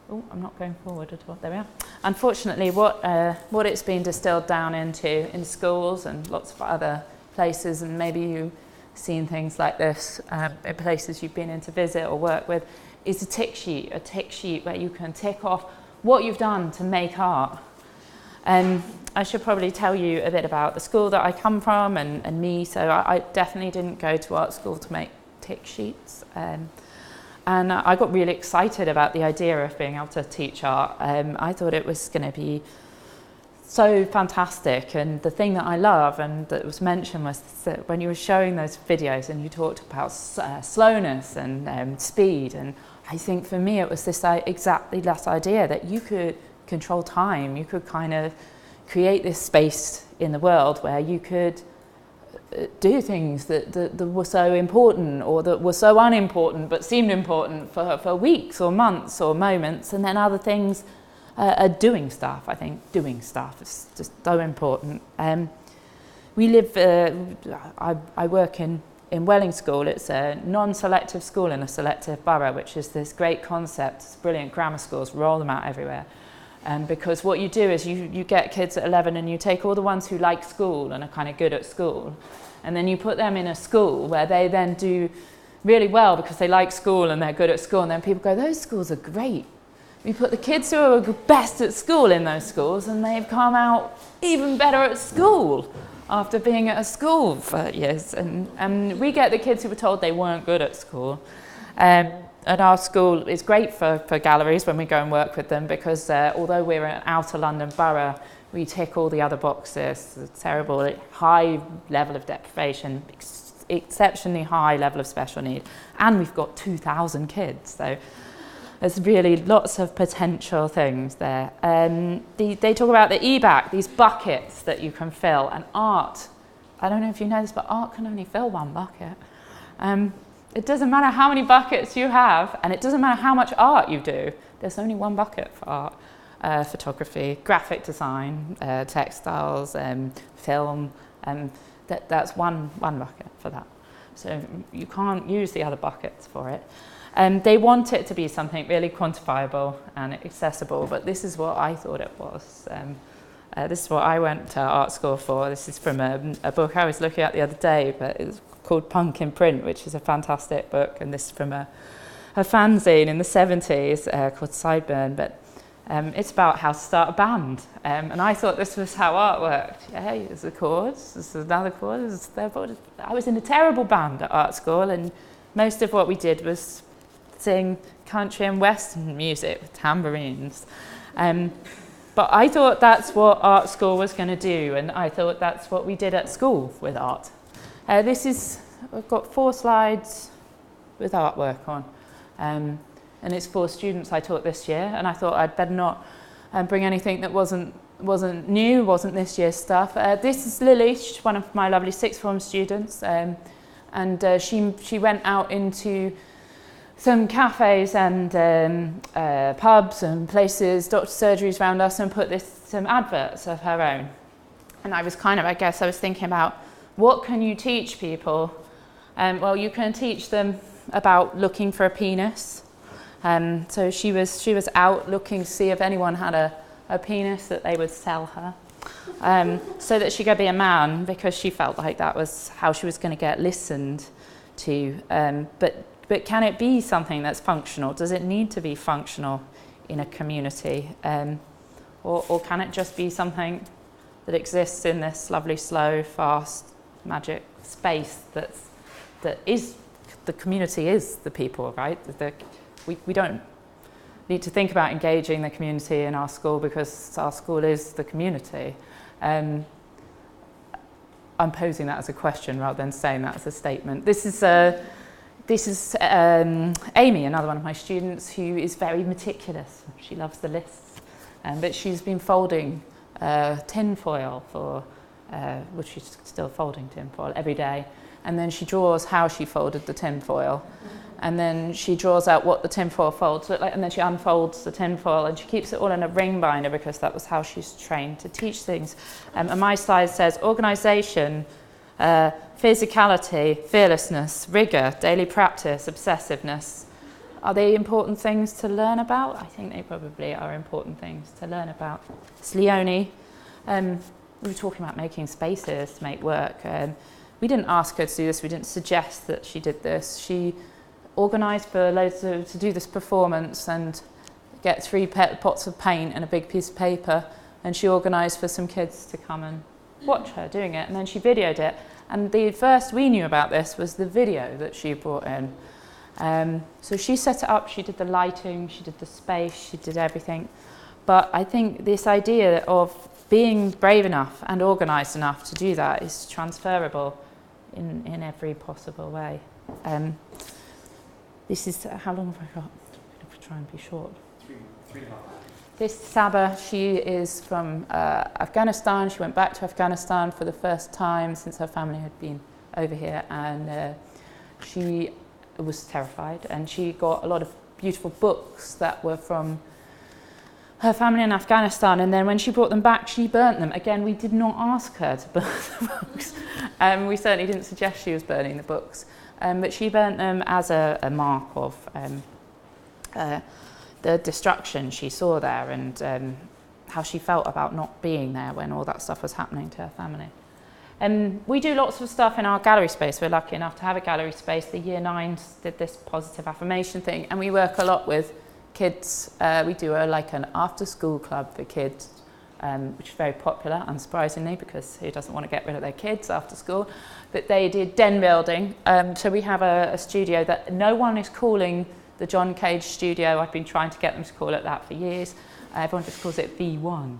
I'm not going forward at all. There we are. Unfortunately, what it's been distilled down into in schools and lots of other places, and maybe you've seen things like this in places you've been in to visit or work with, is a tick sheet where you can tick off what you've done to make art. I should probably tell you a bit about the school that I come from and me. So I definitely didn't go to art school to make tick sheets. And I got really excited about the idea of being able to teach art. I thought it was going to be so fantastic. And the thing that I love and that was mentioned was that when you were showing those videos and you talked about slowness and speed, and I think for me it was this exactly that idea that you could control time. You could kind of create this space in the world where you could do things that were so important or that were so unimportant but seemed important for weeks or months or moments, and then other things are doing stuff. I think doing stuff is just so important. We live, I work in Welling School. It's a non-selective school in a selective borough, which is this great concept. It's brilliant. Grammar schools, roll them out everywhere. Because what you do is you get kids at 11 and you take all the ones who like school and are kind of good at school, and then you put them in a school where they then do really well because they like school and they're good at school, and then people go, those schools are great. We put the kids who are best at school in those schools, and they've come out even better at school after being at a school for years. And we get the kids who were told they weren't good at school. And our school is great for galleries when we go and work with them, because although we're an outer London borough, we tick all the other boxes. It's terrible, high level of deprivation, exceptionally high level of special need, and we've got 2,000 kids. So there's really lots of potential things there. They talk about the e-back, these buckets that you can fill, and art. I don't know if you know this, but art can only fill one bucket. It doesn't matter how many buckets you have, and it doesn't matter how much art you do. There's only one bucket for art. Photography, graphic design, textiles, film. That's one bucket for that. So you can't use the other buckets for it. They want it to be something really quantifiable and accessible, but this is what I thought it was. This is what I went to art school for. This is from a book I was looking at the other day, but it's called Punk in Print, which is a fantastic book, and this is from a fanzine in the 70s called Sideburn, but it's about how to start a band, and I thought this was how art worked. Yeah, there's a chord, there's another chord, there's third chord. I was in a terrible band at art school, and most of what we did was sing country and western music with tambourines. But I thought that's what art school was going to do, and I thought that's what we did at school with art. I've got 4 slides with artwork on, and it's for students I taught this year, and I thought I'd better not bring anything that wasn't new, wasn't this year's stuff. This is Lily, she's one of my lovely sixth form students, and she went out into some cafes and pubs and places, doctor surgeries around us, and put some adverts of her own. And I was thinking about, what can you teach people? Well, you can teach them about looking for a penis. So she was out looking to see if anyone had a penis that they would sell her, so that she could be a man, because she felt like that was how she was going to get listened to. But can it be something that's functional? Does it need to be functional in a community? Or can it just be something that exists in this lovely, slow, fast, magic space that is, the community is the people, right? we don't need to think about engaging the community in our school because our school is the community. I'm posing that as a question rather than saying that as a statement. This is Amy, another one of my students, who is very meticulous. She loves the lists, but she's been folding tin foil for, well, she's still folding tin foil every day, and then she draws how she folded the tin foil, and then she draws out what the tin foil folds look like, and then she unfolds the tin foil, and she keeps it all in a ring binder because that was how she's trained to teach things. And my slide says organisation, physicality, fearlessness, rigour, daily practice, obsessiveness. Are they important things to learn about? I think they probably are important things to learn about. It's Leonie. We were talking about making spaces to make work. We didn't ask her to do this. We didn't suggest that she did this. She organised for loads to do this performance and get 3 pots of paint and a big piece of paper, and she organised for some kids to come and watch her doing it, and then she videoed it. And the first we knew about this was the video that she brought in. So she set it up, she did the lighting, she did the space, she did everything. But I think this idea of being brave enough and organised enough to do that is transferable in every possible way. This is, how long have I got? I'm going to try and be short. 3.5. This Saba, she is from Afghanistan. She went back to Afghanistan for the first time since her family had been over here, and she was terrified, and she got a lot of beautiful books that were from her family in Afghanistan, and then when she brought them back, she burnt them. Again, we did not ask her to burn the books. We certainly didn't suggest she was burning the books. But she burnt them as a mark of the destruction she saw there, and how she felt about not being there when all that stuff was happening to her family. We do lots of stuff in our gallery space. We're lucky enough to have a gallery space. The Year 9s did this positive affirmation thing, and we work a lot with kids. We do like an after-school club for kids, which is very popular, unsurprisingly, because who doesn't want to get rid of their kids after school? But they did den building. So we have a studio that no one is calling the John Cage studio. I've been trying to get them to call it that for years. Everyone just calls it V1,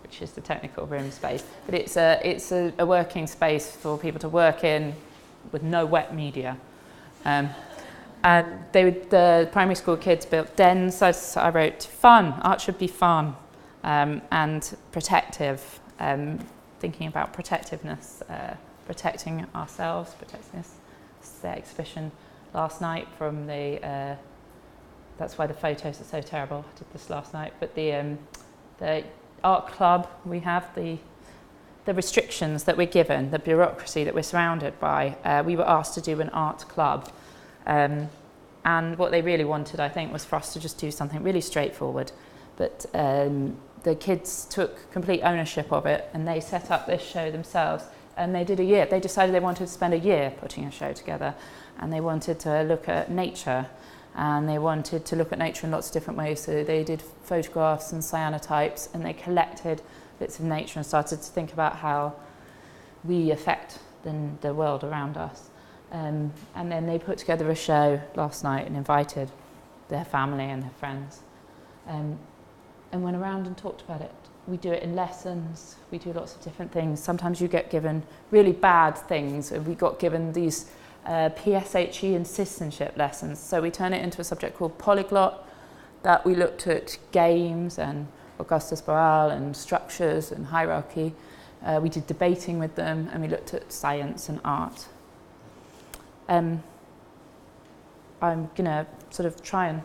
which is the technical room space. But it's a working space for people to work in with no wet media. And the primary school kids built dens. So I wrote fun, art should be fun, and protective, thinking about protectiveness, protecting ourselves, protecting us. This is the exhibition last night from the, that's why the photos are so terrible. I did this last night, but the art club, we have the restrictions that we're given, the bureaucracy that we're surrounded by. We were asked to do an art club, and what they really wanted, I think, was for us to just do something really straightforward. But the kids took complete ownership of it, and they set up this show themselves, and they did a year. They decided they wanted to spend a year putting a show together, and they wanted to look at nature, and they wanted to look at nature in lots of different ways. So they did photographs and cyanotypes, and they collected bits of nature and started to think about how we affect the world around us. And then they put together a show last night and invited their family and their friends, and went around and talked about it. We do it in lessons, we do lots of different things. Sometimes you get given really bad things. We got given these PSHE and citizenship lessons. So we turn it into a subject called Polyglot, that we looked at games and Augustus Boal and structures and hierarchy. We did debating with them, and we looked at science and art. I'm going to sort of try and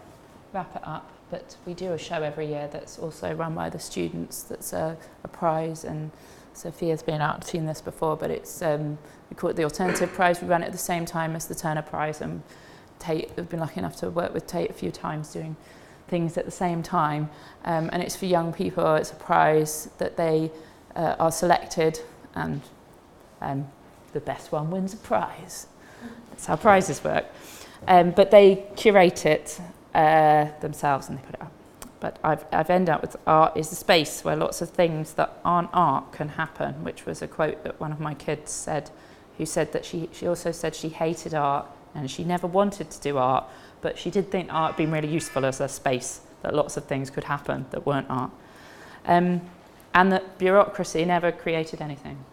wrap it up, but we do a show every year that's also run by the students. That's a prize, and Sophia's been out and seen this before, but it's we call it the Alternative Prize. We run it at the same time as the Turner Prize, and Tate, we've been lucky enough to work with Tate a few times doing things at the same time, and it's for young people. It's a prize that they are selected, and the best one wins a prize. That's how prizes work. But they curate it themselves and they put it up. But I've ended up with art is a space where lots of things that aren't art can happen, which was a quote that one of my kids said, who said that she also said she hated art and she never wanted to do art, but she did think art being really useful as a space that lots of things could happen that weren't art. And that bureaucracy never created anything.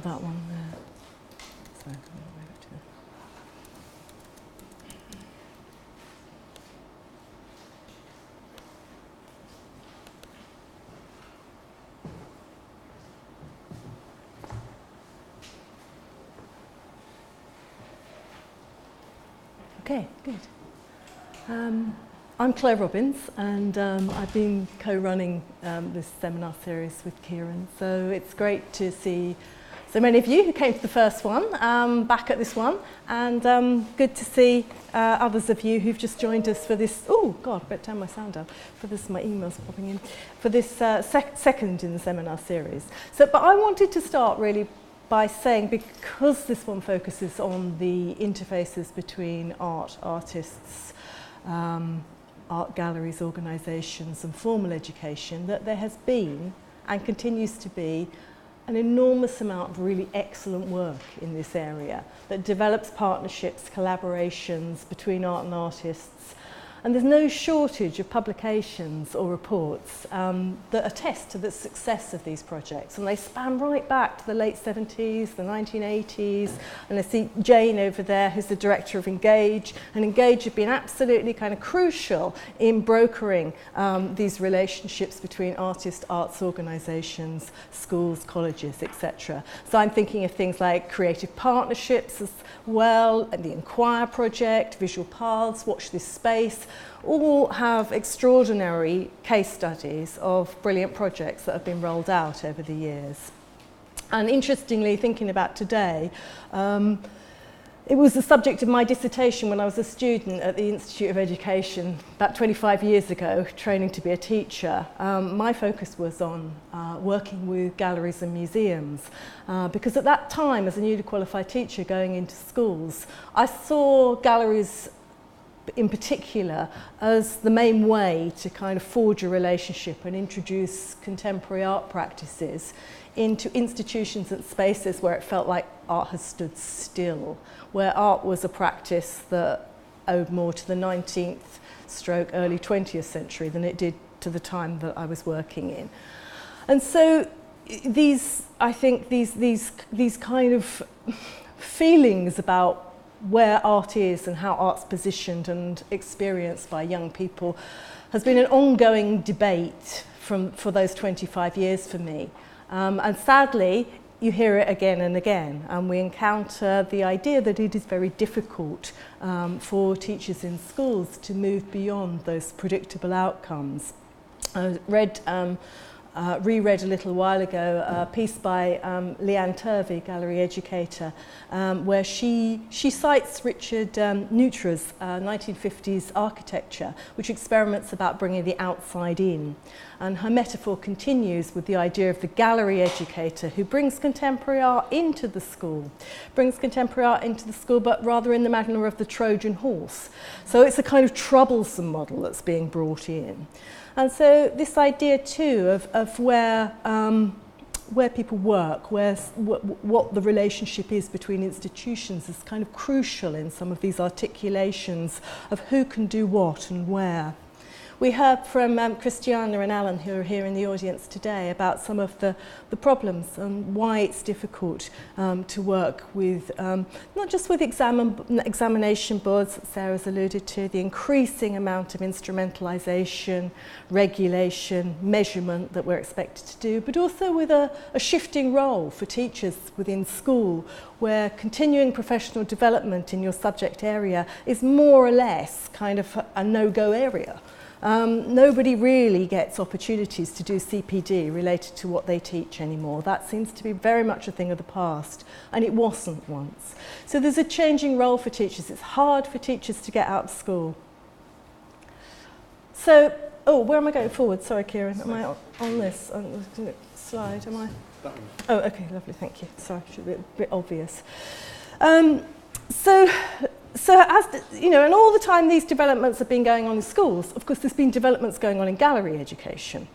That one there. So I'm going to move it to. Okay, good. I'm Claire Robbins, and I've been co-running this seminar series with Kieren. So it's great to see so many of you who came to the first one, back at this one, and good to see others of you who've just joined us for this, oh God, better turn my sound down, for this, my email's popping in, for this second in the seminar series. So, but I wanted to start really by saying, because this one focuses on the interfaces between art, artists, art galleries, organisations and formal education, that there has been and continues to be an enormous amount of really excellent work in this area that develops partnerships, collaborations between art and artists. And there's no shortage of publications or reports that attest to the success of these projects. And they span right back to the late 70s, the 1980s. And I see Jane over there, who's the director of Engage. And Engage have been absolutely kind of crucial in brokering these relationships between artists, arts organisations, schools, colleges, etc. So I'm thinking of things like creative partnerships as well, and the Inquire project, Visual Paths, Watch This Space, all have extraordinary case studies of brilliant projects that have been rolled out over the years. And interestingly, thinking about today, it was the subject of my dissertation when I was a student at the Institute of Education about 25 years ago, training to be a teacher. My focus was on working with galleries and museums, because at that time, as a newly qualified teacher going into schools, I saw galleries in particular as the main way to kind of forge a relationship and introduce contemporary art practices into institutions and spaces where it felt like art has stood still, where art was a practice that owed more to the 19th stroke early 20th century than it did to the time that I was working in. And so I think these kind of feelings about where art is and how art's positioned and experienced by young people has been an ongoing debate for those 25 years for me. And sadly, you hear it again and again, and we encounter the idea that it is very difficult for teachers in schools to move beyond those predictable outcomes. I reread a little while ago a piece by Leanne Turvey, gallery educator, where she cites Richard Neutra's 1950s architecture, which experiments about bringing the outside in. And her metaphor continues with the idea of the gallery educator who brings contemporary art into the school, but rather in the manner of the Trojan horse. So it's a kind of troublesome model that's being brought in. And so this idea too of where people work, what the relationship is between institutions is kind of crucial in some of these articulations of who can do what and where. We heard from Christiana and Alan, who are here in the audience today, about some of the problems and why it's difficult to work with, not just with examination boards that Sarah's alluded to, the increasing amount of instrumentalisation, regulation, measurement that we're expected to do, but also with a shifting role for teachers within school, where continuing professional development in your subject area is more or less kind of a no-go area. Nobody really gets opportunities to do CPD related to what they teach anymore. That seems to be very much a thing of the past, and it wasn't once. So there's a changing role for teachers. It's hard for teachers to get out of school. So, where am I going forward? Sorry, Kieren, am I on this slide? Am I? That one. Oh, okay, lovely, thank you. Sorry, should be a bit obvious. So as you know, and all the time these developments have been going on in schools, of course there's been developments going on in gallery education.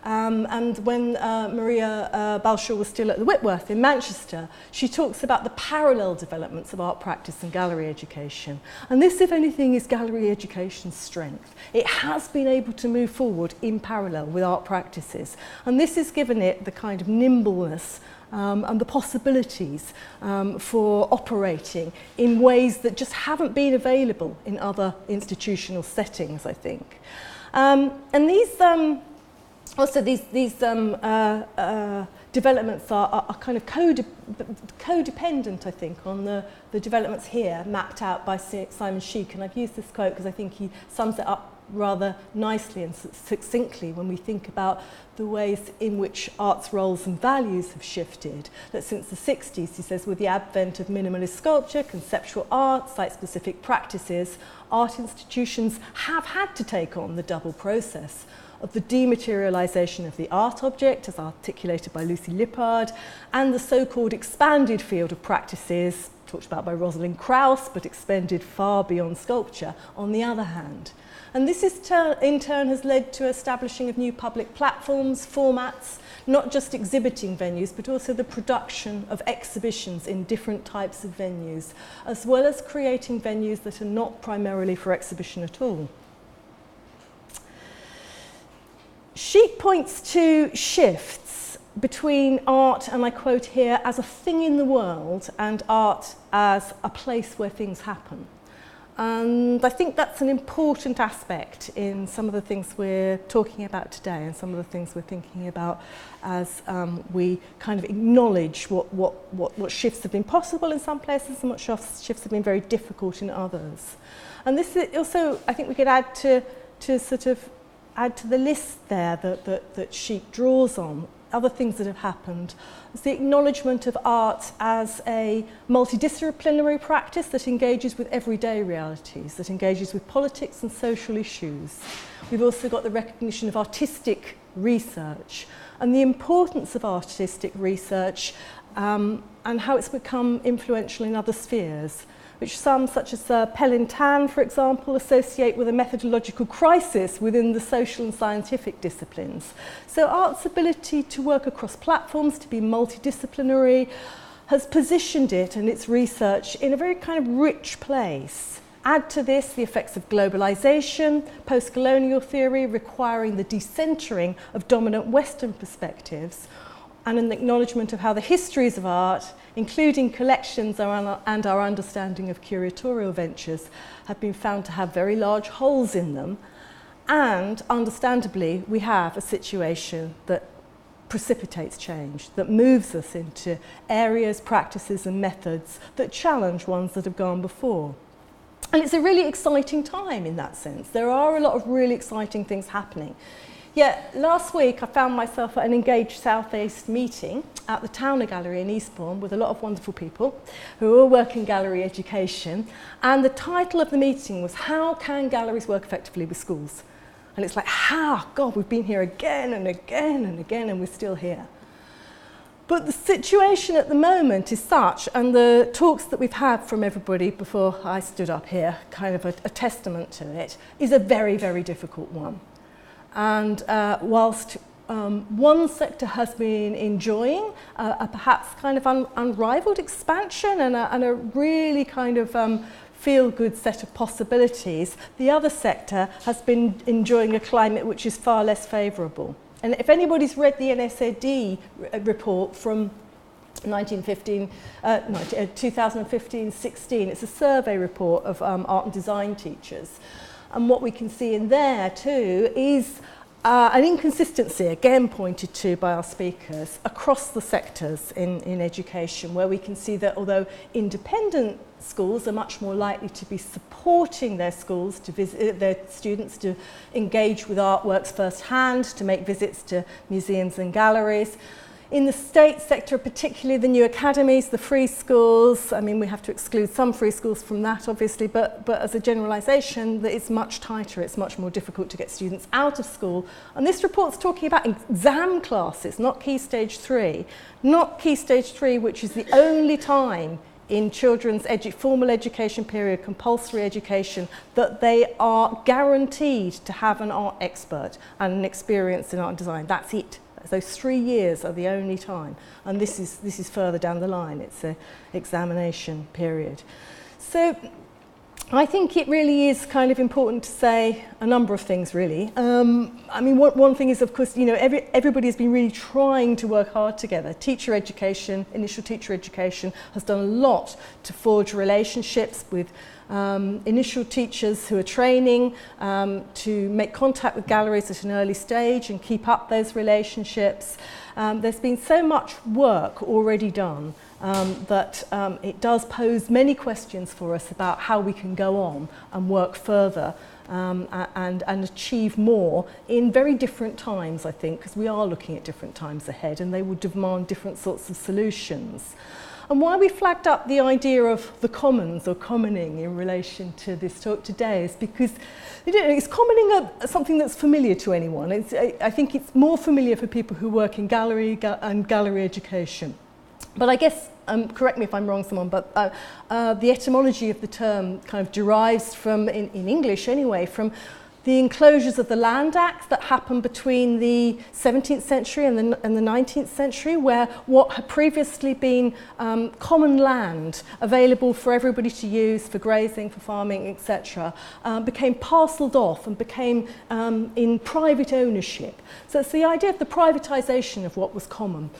And when Maria Balshaw was still at the Whitworth in Manchester, she talks about the parallel developments of art practice and gallery education. And this, if anything, is gallery education's strength. It has been able to move forward in parallel with art practices. And this has given it the kind of nimbleness and the possibilities for operating in ways that just haven't been available in other institutional settings, I think. And these developments are kind of codependent, I think, on the developments here mapped out by Simon Sheik. And I've used this quote because I think he sums it up rather nicely and succinctly when we think about the ways in which art's roles and values have shifted. That since the 60s, he says, with the advent of minimalist sculpture, conceptual art, site-specific practices, art institutions have had to take on the double process of the dematerialisation of the art object, as articulated by Lucy Lippard, and the so-called expanded field of practices, talked about by Rosalind Krauss, but expanded far beyond sculpture, on the other hand. And this is in turn has led to establishing of new public platforms, formats, not just exhibiting venues, but also the production of exhibitions in different types of venues, as well as creating venues that are not primarily for exhibition at all. Sheik points to shifts between art, and I quote here, as a thing in the world, and art as a place where things happen. And I think that's an important aspect in some of the things we're talking about today and some of the things we're thinking about as we kind of acknowledge what shifts have been possible in some places and what shifts have been very difficult in others. And this is also, I think we could add to the list there that Sheik draws on, other things that have happened. It's the acknowledgement of art as a multidisciplinary practice that engages with everyday realities, that engages with politics and social issues. We've also got the recognition of artistic research and the importance of artistic research and how it's become influential in other spheres, which some, such as Pelin Tan, for example, associate with a methodological crisis within the social and scientific disciplines. So art's ability to work across platforms, to be multidisciplinary, has positioned it and its research in a very kind of rich place. Add to this the effects of globalization, post-colonial theory requiring the decentering of dominant Western perspectives, and an acknowledgement of how the histories of art, including collections and our understanding of curatorial ventures, have been found to have very large holes in them. And understandably, we have a situation that precipitates change, that moves us into areas, practices and methods that challenge ones that have gone before. And it's a really exciting time in that sense. There are a lot of really exciting things happening. Yet last week I found myself at an Engage South East meeting at the Towner Gallery in Eastbourne with a lot of wonderful people who all work in gallery education, and the title of the meeting was "How can galleries work effectively with schools?" And it's like, God, we've been here again and again and again and we're still here. But the situation at the moment is such, and the talks that we've had from everybody before I stood up here, kind of a testament to it, is a very, very difficult one. And whilst one sector has been enjoying a perhaps kind of unrivaled expansion and a really kind of feel-good set of possibilities, the other sector has been enjoying a climate which is far less favourable. And if anybody's read the NSAD report from 2015-16, it's a survey report of art and design teachers. And what we can see in there too is an inconsistency, again pointed to by our speakers, across the sectors in education, where we can see that although independent schools are much more likely to be supporting their schools, to visit their students, to engage with artworks firsthand, to make visits to museums and galleries. In the state sector, particularly the new academies, the free schools, I mean, we have to exclude some free schools from that, obviously, but as a generalisation, that it's much tighter, it's much more difficult to get students out of school. And this report's talking about exam classes, not Key Stage 3. Not Key Stage 3, which is the only time in children's formal education period, compulsory education, that they are guaranteed to have an art expert and an experience in art and design. That's it. Those 3 years are the only time, and this is further down the line. It's an examination period. So I think it really is kind of important to say a number of things, really. I mean, one thing is, of course, you know, everybody has been really trying to work hard together. Teacher education, initial teacher education, has done a lot to forge relationships with initial teachers who are training, to make contact with galleries at an early stage and keep up those relationships. There's been so much work already done that it does pose many questions for us about how we can go on and work further and achieve more in very different times, I think, because we are looking at different times ahead and they will demand different sorts of solutions. And why we flagged up the idea of the commons or commoning in relation to this talk today is because is commoning something that's familiar to anyone? I think it's more familiar for people who work in gallery and gallery education. But I guess, correct me if I'm wrong, someone, but the etymology of the term kind of derives from, in English anyway, from the enclosures of the Land Act that happened between the 17th century and the 19th century, where what had previously been common land available for everybody to use for grazing, for farming, etc., became parcelled off and became in private ownership. So it's the idea of the privatisation of what was common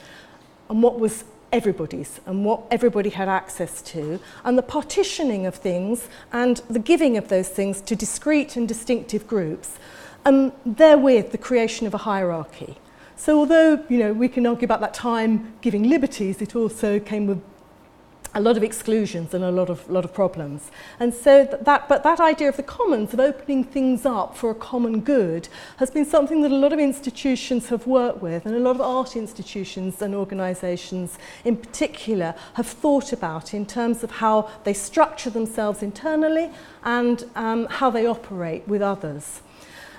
and what was everybody's and what everybody had access to, and the partitioning of things and the giving of those things to discrete and distinctive groups, and therewith the creation of a hierarchy. So although, you know, we can argue about that time giving liberties, it also came with a lot of exclusions and a lot of problems. And so that idea of the commons, of opening things up for a common good, has been something that a lot of institutions have worked with, and a lot of art institutions and organisations in particular have thought about in terms of how they structure themselves internally and how they operate with others.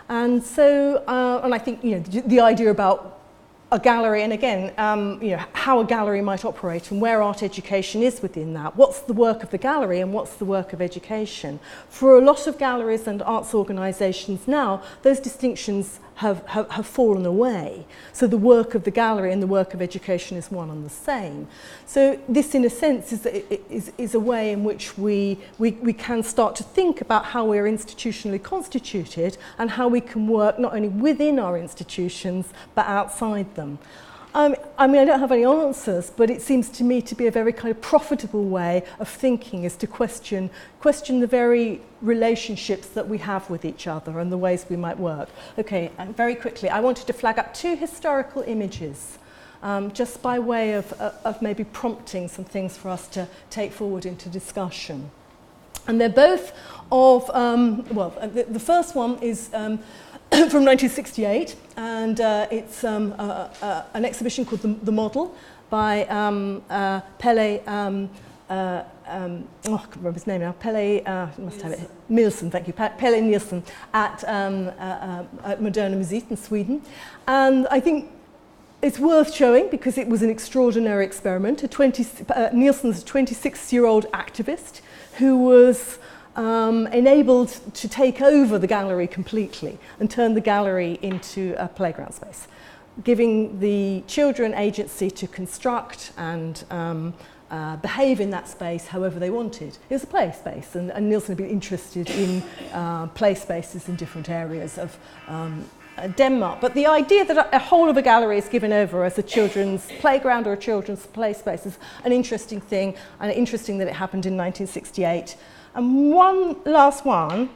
And so, and I think, you know, the idea about a gallery, and again, you know, how a gallery might operate and where art education is within that. What's the work of the gallery and what's the work of education? For a lot of galleries and arts organisations now, those distinctions have fallen away. So the work of the gallery and the work of education is one and the same. So this, in a sense, is a way in which we can start to think about how we're institutionally constituted and how we can work not only within our institutions but outside them. I mean, I don't have any answers, but it seems to me to be a very kind of profitable way of thinking, is to question the very relationships that we have with each other and the ways we might work. Okay, and very quickly, I wanted to flag up 2 historical images, just by way of maybe prompting some things for us to take forward into discussion. And they're both of, the first one is from 1968, and it's an exhibition called The Model by Pelle, I can't remember his name now, Pelle, must have it, Nielsen, thank you, Pelle Nielsen at Moderna Museet in Sweden. And I think it's worth showing because it was an extraordinary experiment. Nielsen's a 26-year-old activist who was enabled to take over the gallery completely and turn the gallery into a playground space, giving the children agency to construct and behave in that space however they wanted. It was a play space, and Nielsen had been interested in play spaces in different areas of Denmark. But the idea that a whole of a gallery is given over as a children's playground or a children's play space is an interesting thing, and interesting that it happened in 1968. And one last one,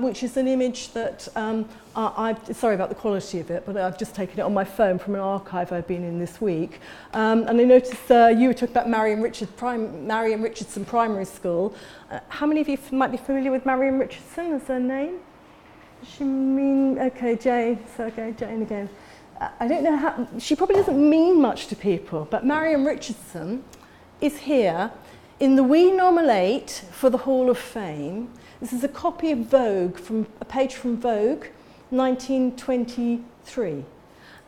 which is an image that sorry about the quality of it, but I've just taken it on my phone from an archive I've been in this week. And I noticed you were talking about Marion Richardson Primary School. How many of you might be familiar with Marion Richardson as her name? Does she mean, okay, Jane again. I don't know how, she probably doesn't mean much to people, but Marion Richardson is here in the Wee Normal 8 for the Hall of Fame. This is a copy of Vogue, from a page from Vogue, 1923.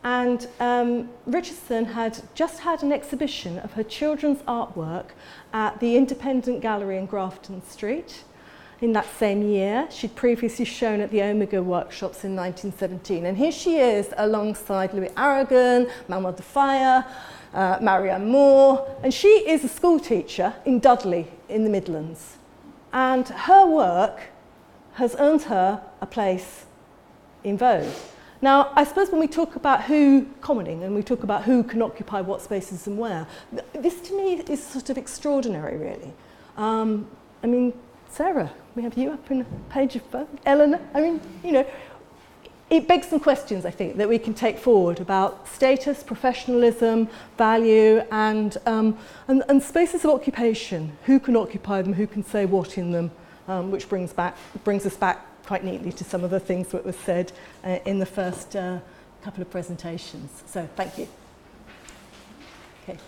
And Richardson had just had an exhibition of her children's artwork at the Independent Gallery in Grafton Street in that same year. She'd previously shown at the Omega workshops in 1917. And here she is alongside Louis Aragon, Manuel de Falla, Marianne Moore, and she is a school teacher in Dudley in the Midlands. And her work has earned her a place in Vogue. Now, I suppose when we talk about who commenting and we talk about who can occupy what spaces and where, this to me is sort of extraordinary, really. I mean, Sarah, we have you up in a page of Vogue. Elinor, I mean, you know, it begs some questions, I think, that we can take forward about status, professionalism, value, and spaces of occupation. Who can occupy them? Who can say what in them? Which brings us back quite neatly to some of the things that was said in the first couple of presentations. So, thank you. Okay.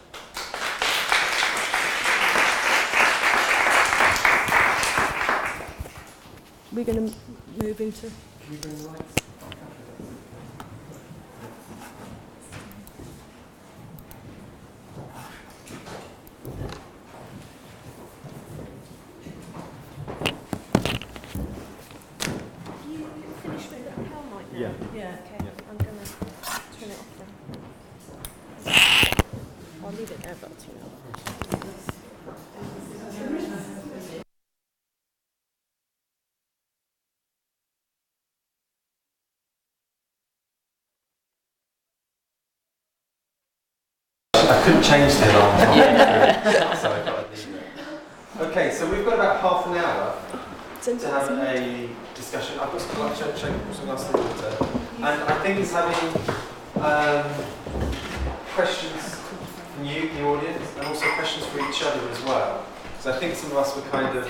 We're going to move into. Can you bring the lights? Yeah. Yeah, okay. Yeah. I'm going to turn it off then. I'll leave it there, but I'll turn it off. I couldn't change the alarm time, so I thought I'd leave it. Okay, so we've got about half an hour to have a discussion. I've got some glass of water, and I think it's having questions from you, the audience, and also questions for each other as well. So I think some of us were kind of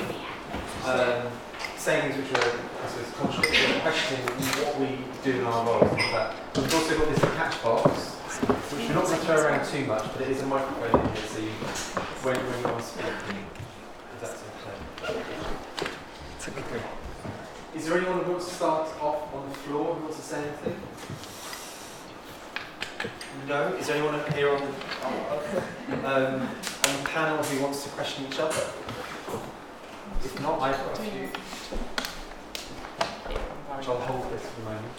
saying things which were, I suppose, contradictory and questioning what we do in our roles. And that. We've also got this catch box, which we're not going to throw around too much, but it is a microphone in here, so you, when you are speaking, if that's okay. Okay. Is there anyone who wants to start off on the floor who wants to say anything? No? Is there anyone here on the panel who wants to question each other? If not, I've got a few. Which I'll hold this for a moment.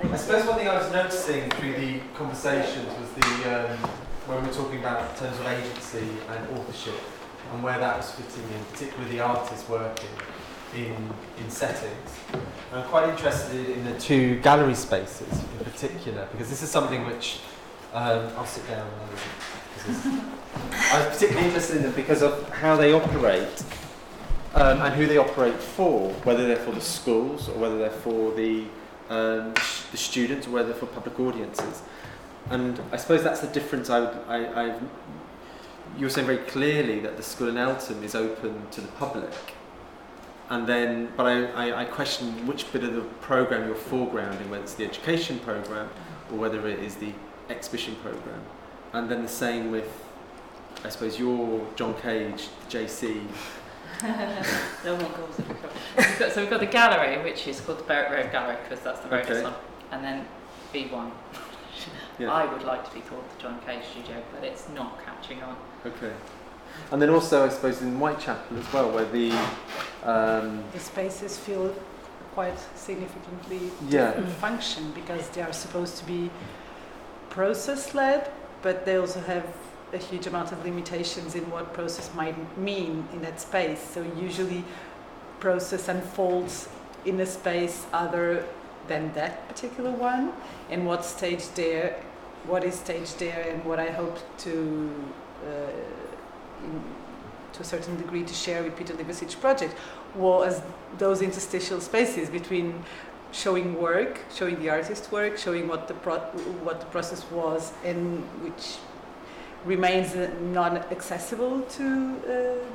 I suppose one thing I was noticing through the conversations was the when we were talking about in terms of agency and authorship and where that was fitting in, particularly the artists working in settings. And I'm quite interested in the two gallery spaces in particular, because this is something which I'll sit down. I was particularly interested in them because of how they operate and who they operate for, whether they're for the schools or whether they're for the students or whether they're for public audiences. And I suppose that's the difference. You were saying very clearly that the school in Eltham is open to the public, and then, but I question which bit of the programme you're foregrounding, whether it's the education programme or whether it is the exhibition programme. And then the same with, I suppose, your John Cage, the JC. No one calls it. So we've got the gallery, which is called the Berwick Road Gallery, because that's the road it's on, and then B1. Yeah. I would like to be called the John Cage Studio, but it's not catching on. Okay. And then also, I suppose, in Whitechapel as well, where the spaces feel quite significantly different function, because they are supposed to be process-led, but they also have a huge amount of limitations in what process might mean in that space. So usually process unfolds in a space other than that particular one, and what is staged there, and what I hope to to a certain degree to share with Peter Livesic's project, was those interstitial spaces between showing work, showing the artist's work, showing what the process was, and which remains non-accessible to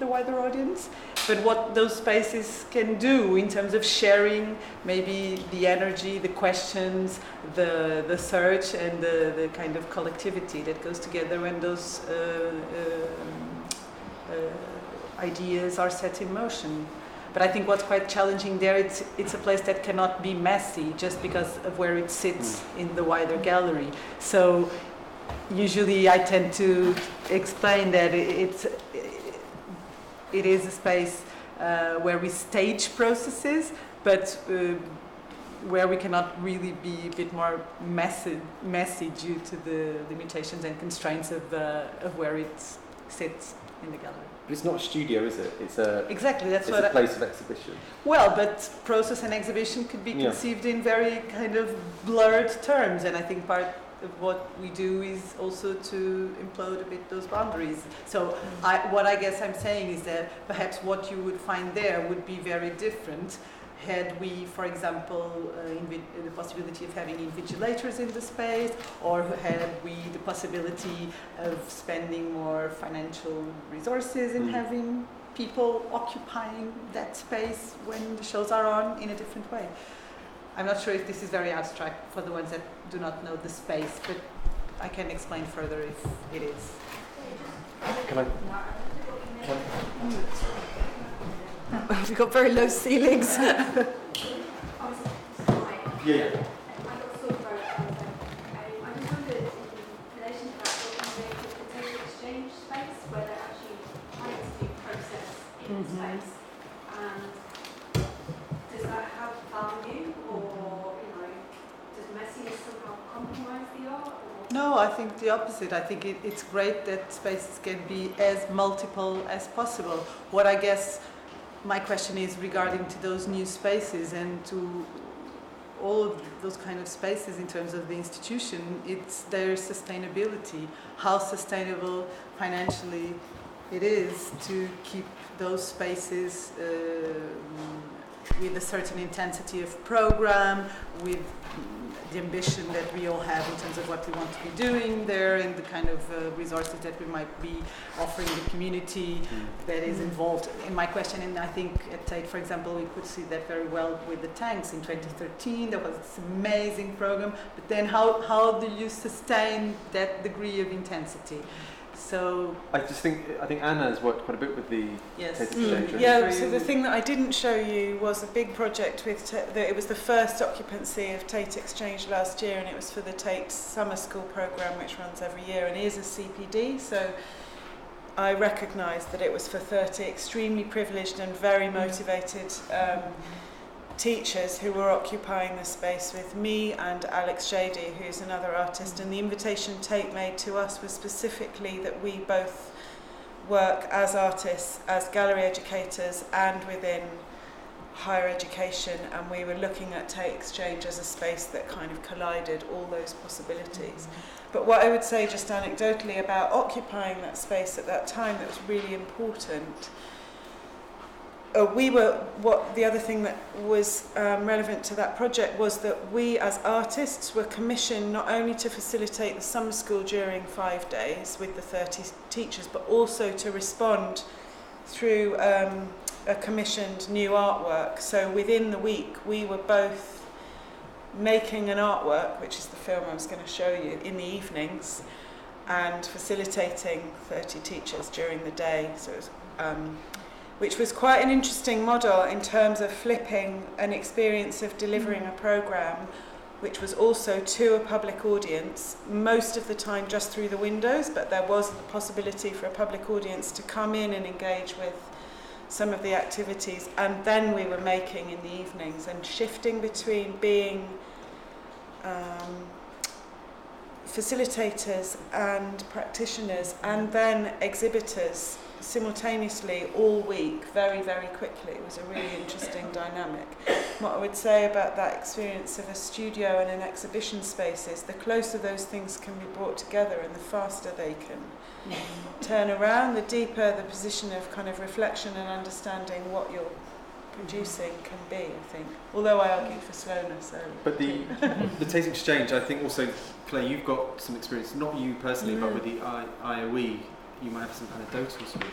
the wider audience, but what those spaces can do in terms of sharing maybe the energy, the questions, the search, and the kind of collectivity that goes together when those ideas are set in motion. But I think what's quite challenging there, it's a place that cannot be messy just because of where it sits in the wider gallery. So usually I tend to explain that it is a space where we stage processes, but where we cannot really be a bit more messy due to the limitations and constraints of where it sits in the gallery. But it's not a studio, is it? It's a place of exhibition. Well, but process and exhibition could be conceived in very kind of blurred terms, and I think part of what we do is also to implode a bit those boundaries. So what I guess I'm saying is that perhaps what you would find there would be very different had we, for example, the possibility of having invigilators in the space, or had we the possibility of spending more financial resources in having people occupying that space when the shows are on in a different way. I'm not sure if this is very abstract for the ones that do not know the space, but I can explain further if it is. Can I? We've got very low ceilings. Yeah. I just wondered, in relation to that, what you doing with the total exchange space, where they're actually trying to do process in the space, and does that have value, or does messiness somehow compromise the art? No, I think the opposite. I think it's great that spaces can be as multiple as possible. What I guess my question is regarding to those new spaces and to all of those kind of spaces in terms of the institution, it's their sustainability, how sustainable financially it is to keep those spaces with a certain intensity of program, with the ambition that we all have in terms of what we want to be doing there, and the kind of resources that we might be offering the community that is involved. In my question, and I think at Tate, for example, we could see that very well with the tanks in 2013. There was this amazing program, but then how do you sustain that degree of intensity? So I think Anna has worked quite a bit with the Tate Exchange. Yeah, so the thing that I didn't show you was a big project with it was the first occupancy of Tate Exchange last year, and it was for the Tate Summer School programme, which runs every year and is a CPD. So I recognised that it was for 30 extremely privileged and very motivated teachers who were occupying the space with me and Alex Shady, who's another artist, and the invitation Tate made to us was specifically that we both work as artists, as gallery educators, and within higher education, and we were looking at Tate Exchange as a space that kind of collided all those possibilities. But what I would say just anecdotally about occupying that space at that time that was really important, the other thing that was relevant to that project was that we as artists were commissioned not only to facilitate the summer school during 5 days with the 30 teachers, but also to respond through a commissioned new artwork. So within the week, we were both making an artwork, which is the film I was going to show you, in the evenings, and facilitating 30 teachers during the day. So it was, which was quite an interesting model in terms of flipping an experience of delivering a programme, which was also to a public audience, most of the time just through the windows, but there was the possibility for a public audience to come in and engage with some of the activities, and then we were making in the evenings, and shifting between being facilitators and practitioners and then exhibitors simultaneously all week, very, very quickly. It was a really interesting dynamic. what I would say about that experience of a studio and an exhibition space is the closer those things can be brought together and the faster they can turn around, the deeper the position of kind of reflection and understanding what you're producing can be, I think. Although I argue for slowness earlier. But the Taste Exchange, I think also, Claire, you've got some experience, not you personally, but with the IOE, you might have some anecdotal sort of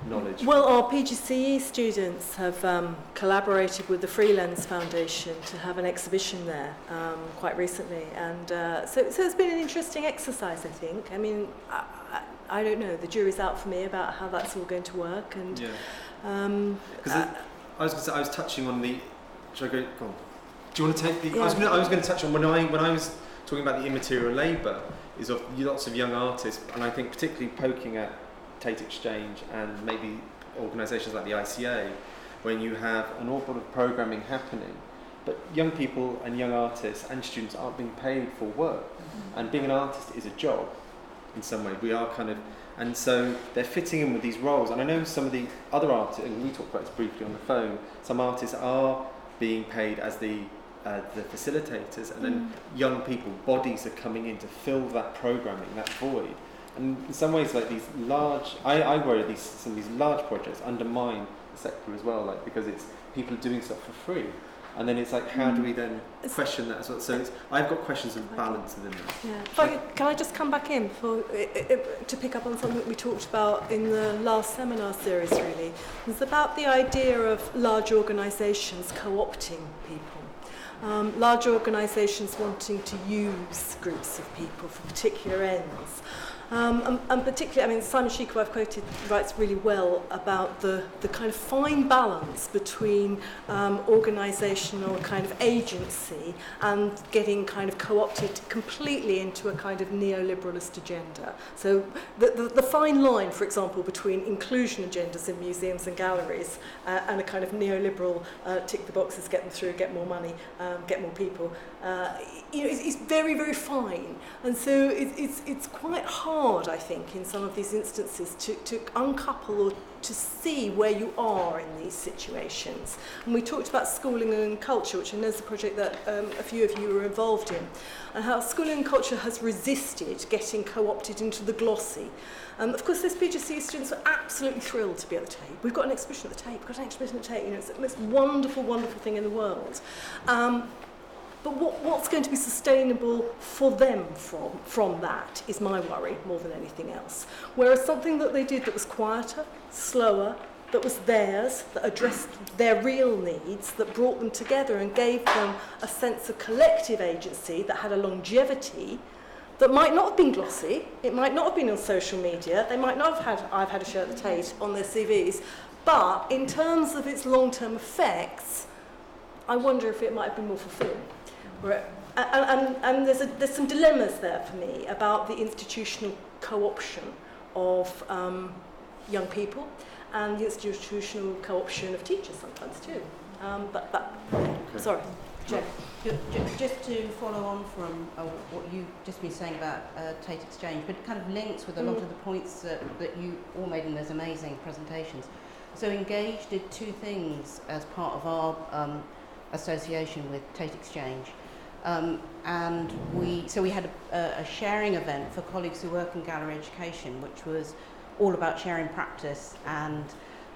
knowledge. Well, our PGCE students have collaborated with the Freelance Foundation to have an exhibition there quite recently, and so it's been an interesting exercise, I think. I mean, I don't know, the jury's out for me about how that's all going to work, and because I was touching on the. Should I go? Go on. Do you want to take the? Yeah. I was going to touch on when I was talking about the immaterial labour is of lots of young artists, and I think particularly poking at Tate Exchange and maybe organisations like the ICA, when you have an awful lot of programming happening, but young people and young artists and students aren't being paid for work, and being an artist is a job. In some way, we are kind of, and so they're fitting in with these roles. And I know some of the other artists, and we talked about this briefly on the phone, some artists are being paid as the facilitators, and then young people, bodies are coming in to fill that programming, that void. And in some ways, like these large, I worry some of these large projects undermine the sector as well, like because it's people doing stuff for free. And then it's like, how do we then question that as well? So I've got questions of balance within that. Yeah. Can I just come back in to pick up on something we talked about in the last seminar series, really? It's about the idea of large organisations co-opting people. Large organisations wanting to use groups of people for particular ends. And particularly, I mean, Simon Sheik, who I've quoted, writes really well about the kind of fine balance between organisational kind of agency and getting kind of co-opted completely into a kind of neoliberalist agenda. So the fine line, for example, between inclusion agendas in museums and galleries and a kind of neoliberal tick the boxes, get them through, get more money, get more people, it's very, very fine. And so it's quite hard, I think, in some of these instances to uncouple or to see where you are in these situations. And we talked about schooling and culture, which I know is a project that a few of you were involved in, and how schooling and culture has resisted getting co-opted into the glossy. Of course, those PGCE students were absolutely thrilled to be at the Tate. We've got an exhibition at the Tate, we've got an exhibition at the Tate, it's the most wonderful, wonderful thing in the world. But what's going to be sustainable for them from that is my worry more than anything else. Whereas something that they did that was quieter, slower, that was theirs, that addressed their real needs, that brought them together and gave them a sense of collective agency that had a longevity that might not have been glossy, it might not have been on social media, they might not have had I've had a shirt at the Tate on their CVs, but in terms of its long-term effects, I wonder if it might have been more fulfilling. And there's some dilemmas there for me about the institutional co-option of young people and the institutional co-option of teachers sometimes too. Sorry, Jen. Just to follow on from what you've just been saying about Tate Exchange, but it kind of links with a lot of the points that you all made in those amazing presentations. So Engage did two things as part of our association with Tate Exchange. And we had a sharing event for colleagues who work in gallery education, which was all about sharing practice and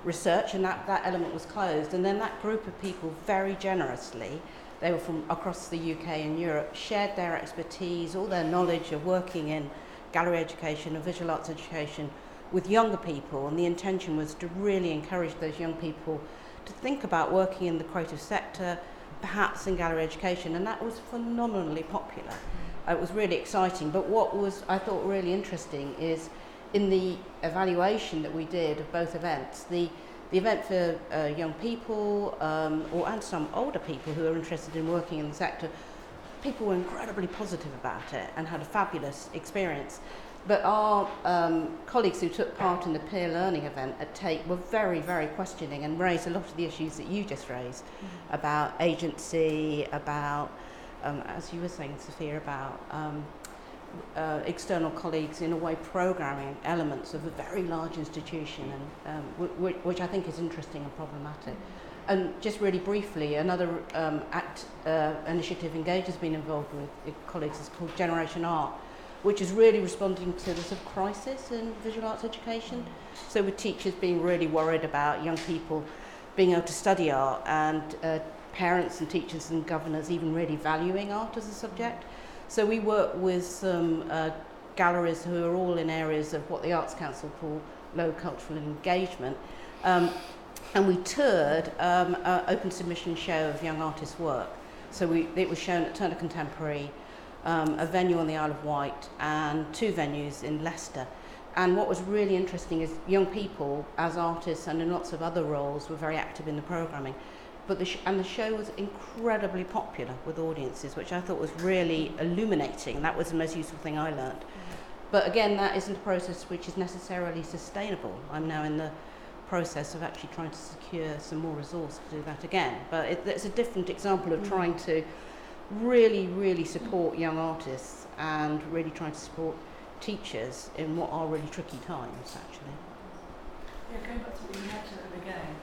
research, and that element was closed. And then that group of people very generously, they were from across the UK and Europe, shared their expertise, all their knowledge of working in gallery education and visual arts education with younger people, and the intention was to really encourage those young people to think about working in the creative sector, perhaps in gallery education, and that was phenomenally popular. It was really exciting, but what was, I thought, really interesting is in the evaluation that we did of both events, the event for young people and some older people who are interested in working in the sector, people were incredibly positive about it and had a fabulous experience. But our colleagues who took part in the peer learning event at Tate were very, very questioning and raised a lot of the issues that you just raised about agency, about, as you were saying, Sophia, about external colleagues in a way programming elements of a very large institution, and which I think is interesting and problematic. And just really briefly, another initiative Engage has been involved with colleagues is called Generation Art, which is really responding to the sort of crisis in visual arts education. So with teachers being really worried about young people being able to study art, and parents and teachers and governors even really valuing art as a subject. So we work with some galleries who are all in areas of what the Arts Council call low cultural engagement. And we toured an open submission show of young artists' work. So it was shown at Turner Contemporary, a venue on the Isle of Wight, and 2 venues in Leicester. And what was really interesting is young people, as artists and in lots of other roles, were very active in the programming. But the show was incredibly popular with audiences, which I thought was really illuminating. That was the most useful thing I learned. But again, that isn't a process which is necessarily sustainable. I'm now in the process of actually trying to secure some more resource to do that again. But it's a different example of trying to really, really support young artists and really trying to support teachers in what are really tricky times, actually. Yeah, going back to what you mentioned at the beginning,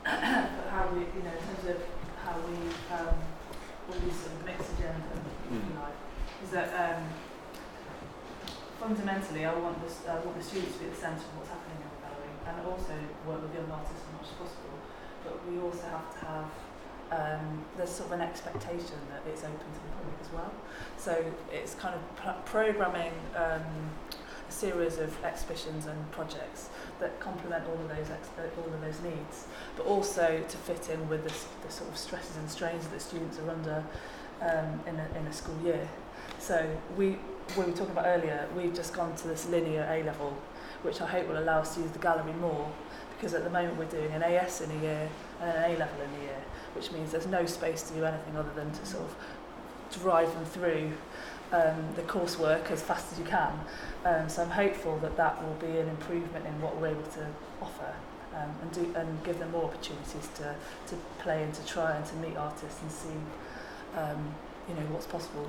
but how we, in terms of how we all these sort of mixed agenda, if you like, is that fundamentally I want the students to be at the centre of what's happening in the gallery, and also work with young artists as much as possible. But we also have to have there's sort of an expectation that it's open to the public as well. So it's kind of programming a series of exhibitions and projects that complement all of those needs, but also to fit in with the sort of stresses and strains that students are under in a school year. So we were talking about earlier, we've just gone to this linear A-level, which I hope will allow us to use the gallery more, because at the moment we're doing an AS in a year and an A-level in a year, which means there's no space to do anything other than to sort of drive them through the coursework as fast as you can. So I'm hopeful that will be an improvement in what we're able to offer, and give them more opportunities to play and to try and to meet artists and see what's possible.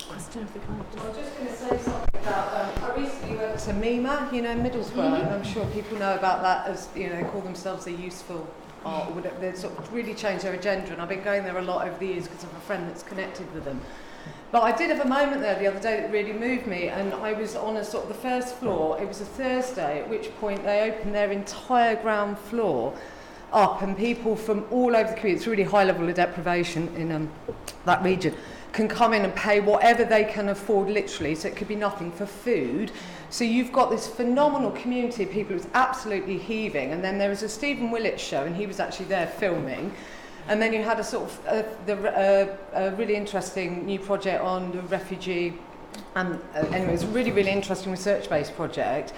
Question of the kind. I was just going to say something about, I recently went to MIMA, Middlesbrough, and I'm sure people know about that as, they call themselves a useful art, or whatever. They sort of really changed their agenda, and I've been going there a lot over the years because I have a friend that's connected with them. But I did have a moment there the other day that really moved me, and I was on a sort of the first floor. It was a Thursday, at which point they opened their entire ground floor up, and people from all over the community, it's really high level of deprivation in that region, can come in and pay whatever they can afford, literally, so it could be nothing, for food. So you've got this phenomenal community of people who's absolutely heaving, and then there was a Stephen Willett show, and he was actually there filming. And then you had a sort of a really interesting new project on the refugee, and anyway, it's a really, really interesting research-based project.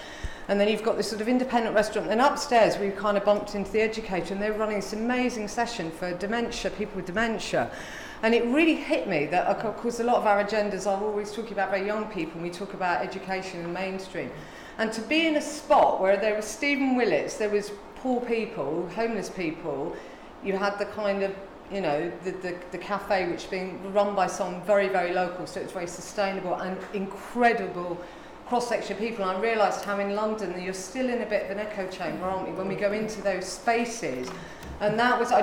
And then you've got this sort of independent restaurant. And upstairs, we kind of bumped into the educator, and they were running this amazing session for dementia, people with dementia. And it really hit me that, of course, a lot of our agendas are always talking about very young people, and we talk about education and mainstream. And to be in a spot where there was Stephen Willits, there was poor people, homeless people, you had the kind of, the cafe, which being run by someone very, very local, so it's very sustainable and incredible cross-section of people. And I realised how in London you're still in a bit of an echo chamber, aren't we, when we go into those spaces. And that was, I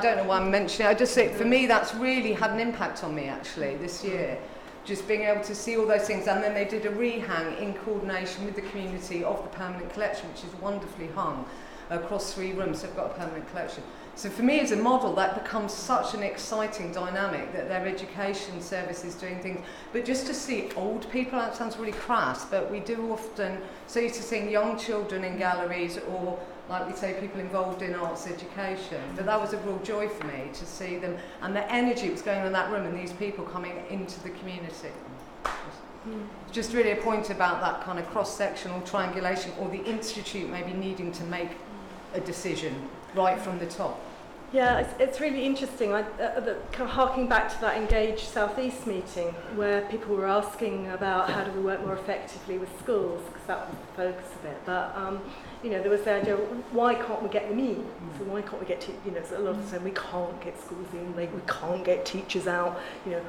don't know why I'm mentioning it, for me that's really had an impact on me actually this year. Just being able to see all those things. And then they did a rehang in coordination with the community of the permanent collection, which is wonderfully hung across 3 rooms. They've got a permanent collection. So for me as a model, that becomes such an exciting dynamic, that their education service is doing things. But just to see old people, that sounds really crass, but we do often, so used to seeing young children in galleries, or like we say, people involved in arts education. But that was a real joy for me to see them, and the energy that was going on in that room, and these people coming into the community. Just really a point about that kind of cross-sectional triangulation, or the institute maybe needing to make a decision right from the top. Yeah, it's really interesting. Kind of harking back to that Engage South East meeting, where people were asking about how do we work more effectively with schools, because that was the focus of it. But there was the idea, why can't we get them in? So why can't we get so a lot of them saying we can't get schools in, we can't get teachers out.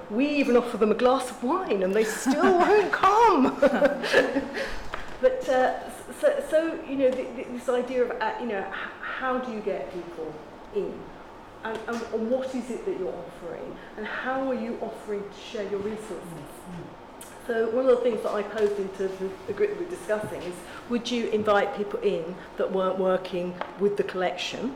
We even offer them a glass of wine and they still won't come. But this idea of how do you get people in? And what is it that you're offering? And how are you offering to share your resources? So one of the things that I posed into the group that we're discussing is, would you invite people in that weren't working with the collection,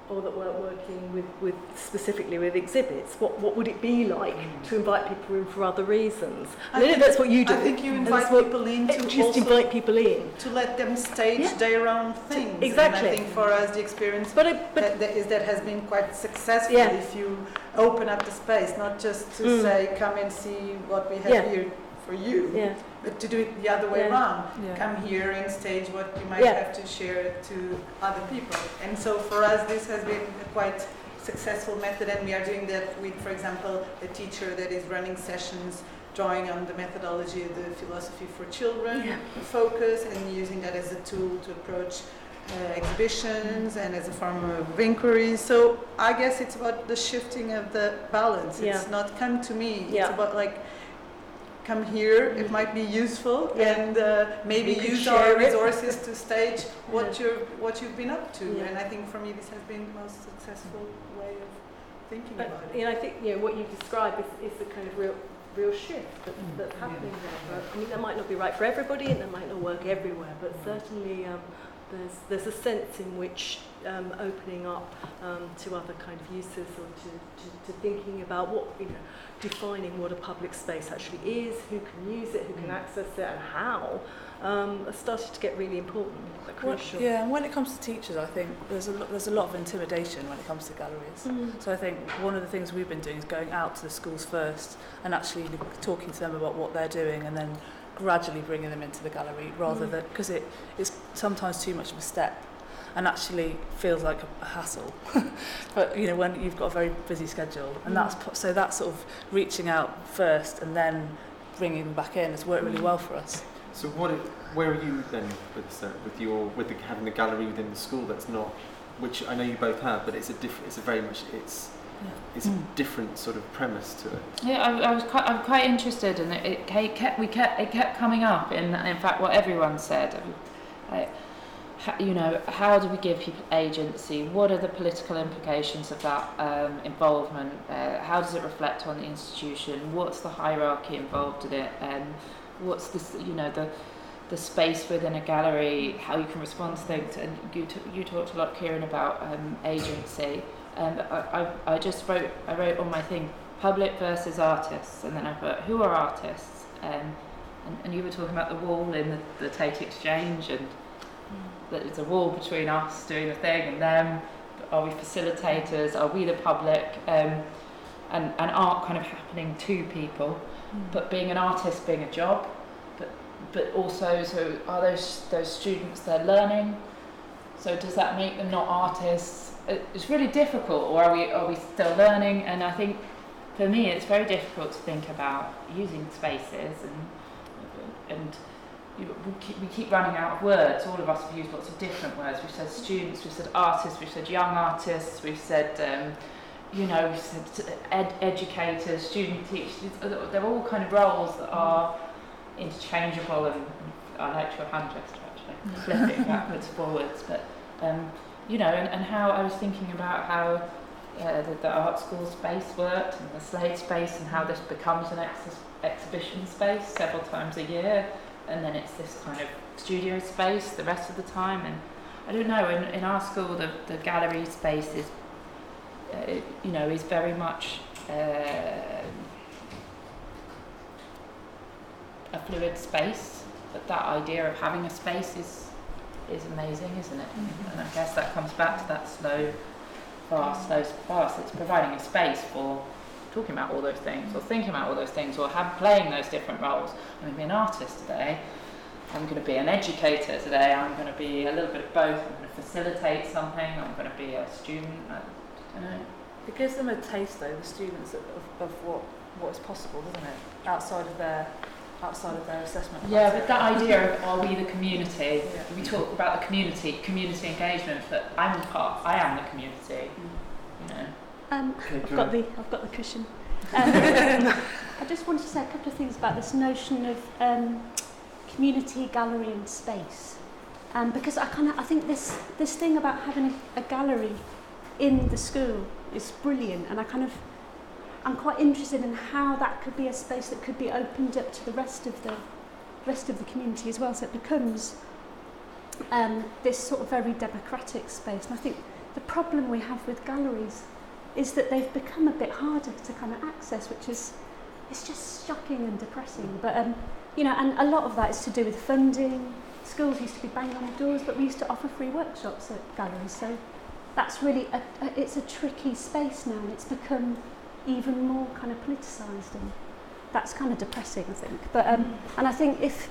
or that weren't working with specifically with exhibits? What would it be like to invite people in for other reasons? I know that's what you do. I think you invite people in to just invite people in to let them stage their own things. Exactly. And I think for us the experience that has been quite successful. Yeah. If you open up the space, not just to say come and see what we have here for you, but to do it the other way around. Come here and stage what you might have to share to other people. And so for us this has been a quite successful method, and we are doing that with, for example, a teacher that is running sessions drawing on the methodology of the philosophy for children focus, and using that as a tool to approach exhibitions and as a form of inquiry. So I guess it's about the shifting of the balance. It's not come to me, it's about like come here, it might be useful, and maybe use our resources to stage what you've been up to. And I think for me this has been the most successful way of thinking about it. You know, I think what you've described is the kind of real shift that's happening there. But, I mean, that might not be right for everybody, and that might not work everywhere, but certainly there's a sense in which opening up to other kind of uses, or to thinking about what, defining what a public space actually is, who can use it, who can access it, and how, has started to get really important, crucial. And when it comes to teachers, I think there's a lot of intimidation when it comes to galleries. So I think one of the things we've been doing is going out to the schools first and actually talking to them about what they're doing, and then gradually bringing them into the gallery, rather than, because it's sometimes too much of a step and actually feels like a hassle. But when you've got a very busy schedule, and that's sort of reaching out first and then bringing them back in has worked really well for us. So where are you then with having the gallery within the school? That's not, which I know you both have, but it's a different sort of premise to it. Yeah, I'm quite interested, and it kept coming up in fact what everyone said. How do we give people agency? What are the political implications of that involvement? How does it reflect on the institution? What's the hierarchy involved in it? What's the space within a gallery? How you can respond to things? And you talked a lot, Kieren, about agency. I wrote on my thing, public versus artists, and then I put, who are artists? And you were talking about the wall in the Tate Exchange, and that it's a wall between us doing the thing and them. Are we facilitators? Are we the public? And art kind of happening to people, but being an artist being a job, but also, so are those students they're learning? So does that make them not artists? It's really difficult, or are we still learning? And I think for me it's very difficult to think about using spaces, and we keep running out of words. All of us have used lots of different words. We've said students, we've said artists, we've said young artists, we've said we've said educators, student teachers. They're all kind of roles that are interchangeable, and I like your hand gesture actually, flipping backwards, forwards, but and how I was thinking about how the art school space worked, and the Slade space, and how this becomes an exhibition space several times a year, and then it's this kind of studio space the rest of the time. And I don't know, in our school the gallery space is is very much a fluid space, but that idea of having a space is amazing, isn't it? And I guess that comes back to that slow, fast. It's providing a space for talking about all those things, or thinking about all those things, or playing those different roles. I'm going to be an artist today, I'm going to be an educator today, I'm going to be a little bit of both, I'm going to facilitate something, I'm going to be a student, I don't know. It gives them a taste, though, the students, of what is possible, doesn't it? Outside of their assessment. Yeah, but that idea of, are we the community? We talk about the community engagement, but I am the community. I've got the cushion. I just wanted to say a couple of things about this notion of community, gallery and space. Because I think this thing about having a gallery in the school is brilliant, and I'm quite interested in how that could be a space that could be opened up to the rest of the community as well, so it becomes this sort of very democratic space. And I think the problem we have with galleries is that they've become a bit harder to kind of access, which is, it's just shocking and depressing. But you know, and a lot of that is to do with funding. Schools used to be banging on the doors, but we used to offer free workshops at galleries. So that's really it's a tricky space now, and it's become even more kind of politicized, and that's kind of depressing, I think. But and I think if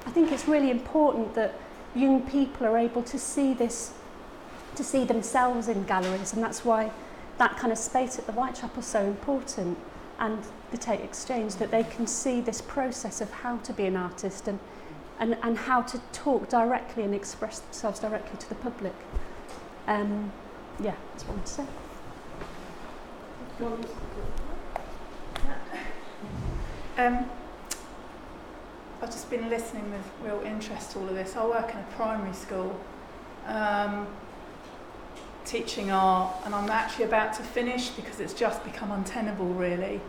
I think it's really important that young people are able to see themselves in galleries, and that's why that kind of space at the Whitechapel is so important, and the Tate Exchange, that they can see this process of how to be an artist and how to talk directly and express themselves directly to the public. Yeah, that's what I want to say. I've just been listening with real interest to all of this. I work in a primary school, teaching art, and I'm actually about to finish because it's just become untenable, really.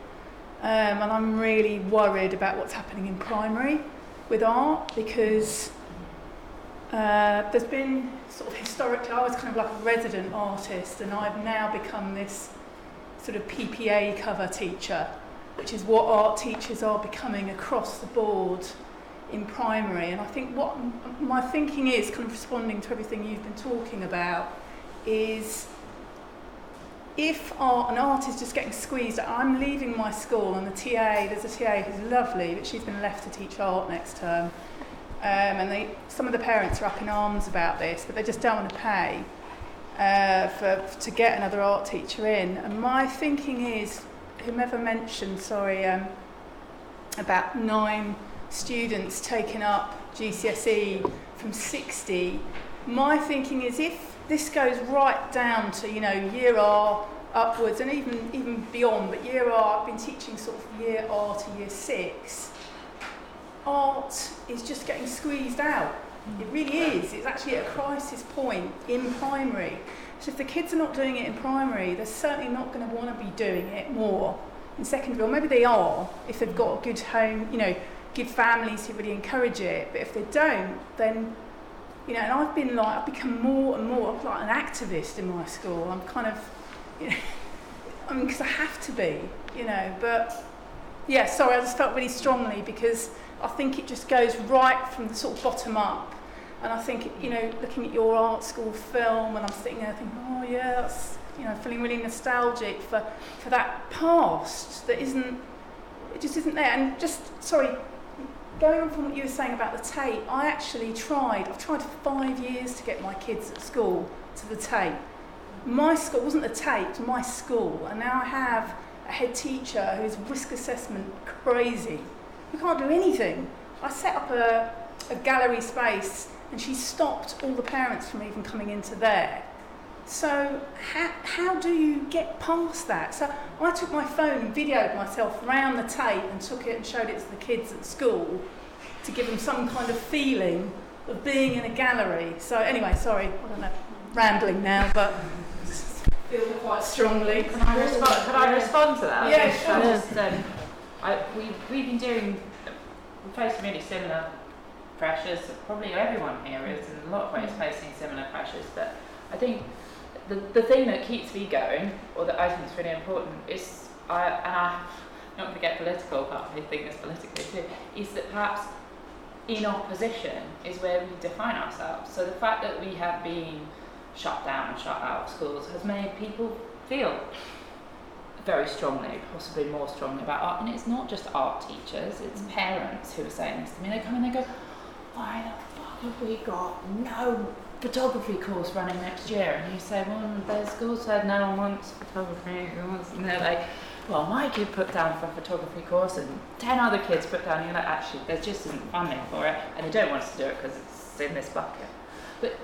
And I'm really worried about what's happening in primary with art, because there's been sort of historically, I was kind of like a resident artist, and I've now become this sort of PPA cover teacher, which is what art teachers are becoming across the board in primary. And I think what my thinking is, kind of responding to everything you've been talking about, is if an art is just getting squeezed, I'm leaving my school, and there's a TA who's lovely, but she's been left to teach art next term. And some of the parents are up in arms about this, but they just don't want to pay to get another art teacher in. And my thinking is, whomever mentioned, about 9 students taking up GCSE from 60, my thinking is, if this goes right down to, you know, year R upwards, and even beyond, but year R, I've been teaching sort of year R to year 6, art is just getting squeezed out. It really is. It's actually at a crisis point in primary. So if the kids are not doing it in primary, they're certainly not going to want to be doing it more in secondary. Or maybe they are, if they've got a good home, you know, good families who really encourage it. But if they don't, then, you know, and I've become more and more like an activist in my school. I'm kind of, you know, I mean, because I have to be, you know. But yeah, sorry, I just felt really strongly, because I think it just goes right from the sort of bottom up. And I think, you know, looking at your art school film, and I'm sitting there thinking, oh yeah, that's, you know, feeling really nostalgic for that past that just isn't there. And just, sorry, going on from what you were saying about the Tate, I've tried for 5 years to get my kids at school to the Tate. My school wasn't the Tate, it was my school, and now I have a head teacher who's risk assessment crazy. We can't do anything. I set up a gallery space, and she stopped all the parents from even coming into there. So how do you get past that? So I took my phone and videoed myself around the Tate and took it and showed it to the kids at school to give them some kind of feeling of being in a gallery. So anyway, sorry, I don't know, rambling now, but I feel quite strongly. Can I respond to that? Yeah, sure. We've been facing really similar pressures. Probably everyone here is in a lot of ways facing similar pressures, but I think the thing that keeps me going, or that I think is really important, is, I'm not going to get political, but I think this politically too, is that perhaps in opposition is where we define ourselves. So the fact that we have been shut down and shut out of schools has made people feel very strongly, possibly more strongly about art. And it's not just art teachers, it's parents who are saying this to me. They come and they go, why the fuck have we got no photography course running next year? And you say, well, the school said no one wants photography, and they're like, well, my kid put down for a photography course and 10 other kids put down, and you're like, actually, there just isn't funding for it, and they don't want us to do it because it's in this bucket. But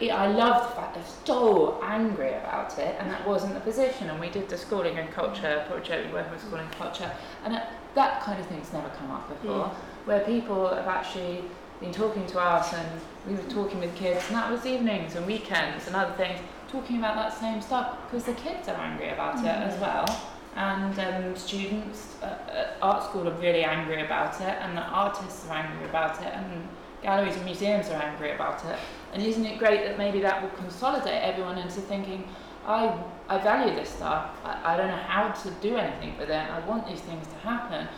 I love the fact they're so angry about it, and that wasn't the position. And we did the schooling and culture project, working with schooling and culture, and that kind of thing's never come up before, where people have actually been talking to us, and we were talking with kids, and that was evenings and weekends and other things, talking about that same stuff, because the kids are angry about it as well, and students at art school are really angry about it, and the artists are angry about it, and galleries and museums are angry about it. And isn't it great that maybe that will consolidate everyone into thinking, I value this stuff, I don't know how to do anything with it, I want these things to happen,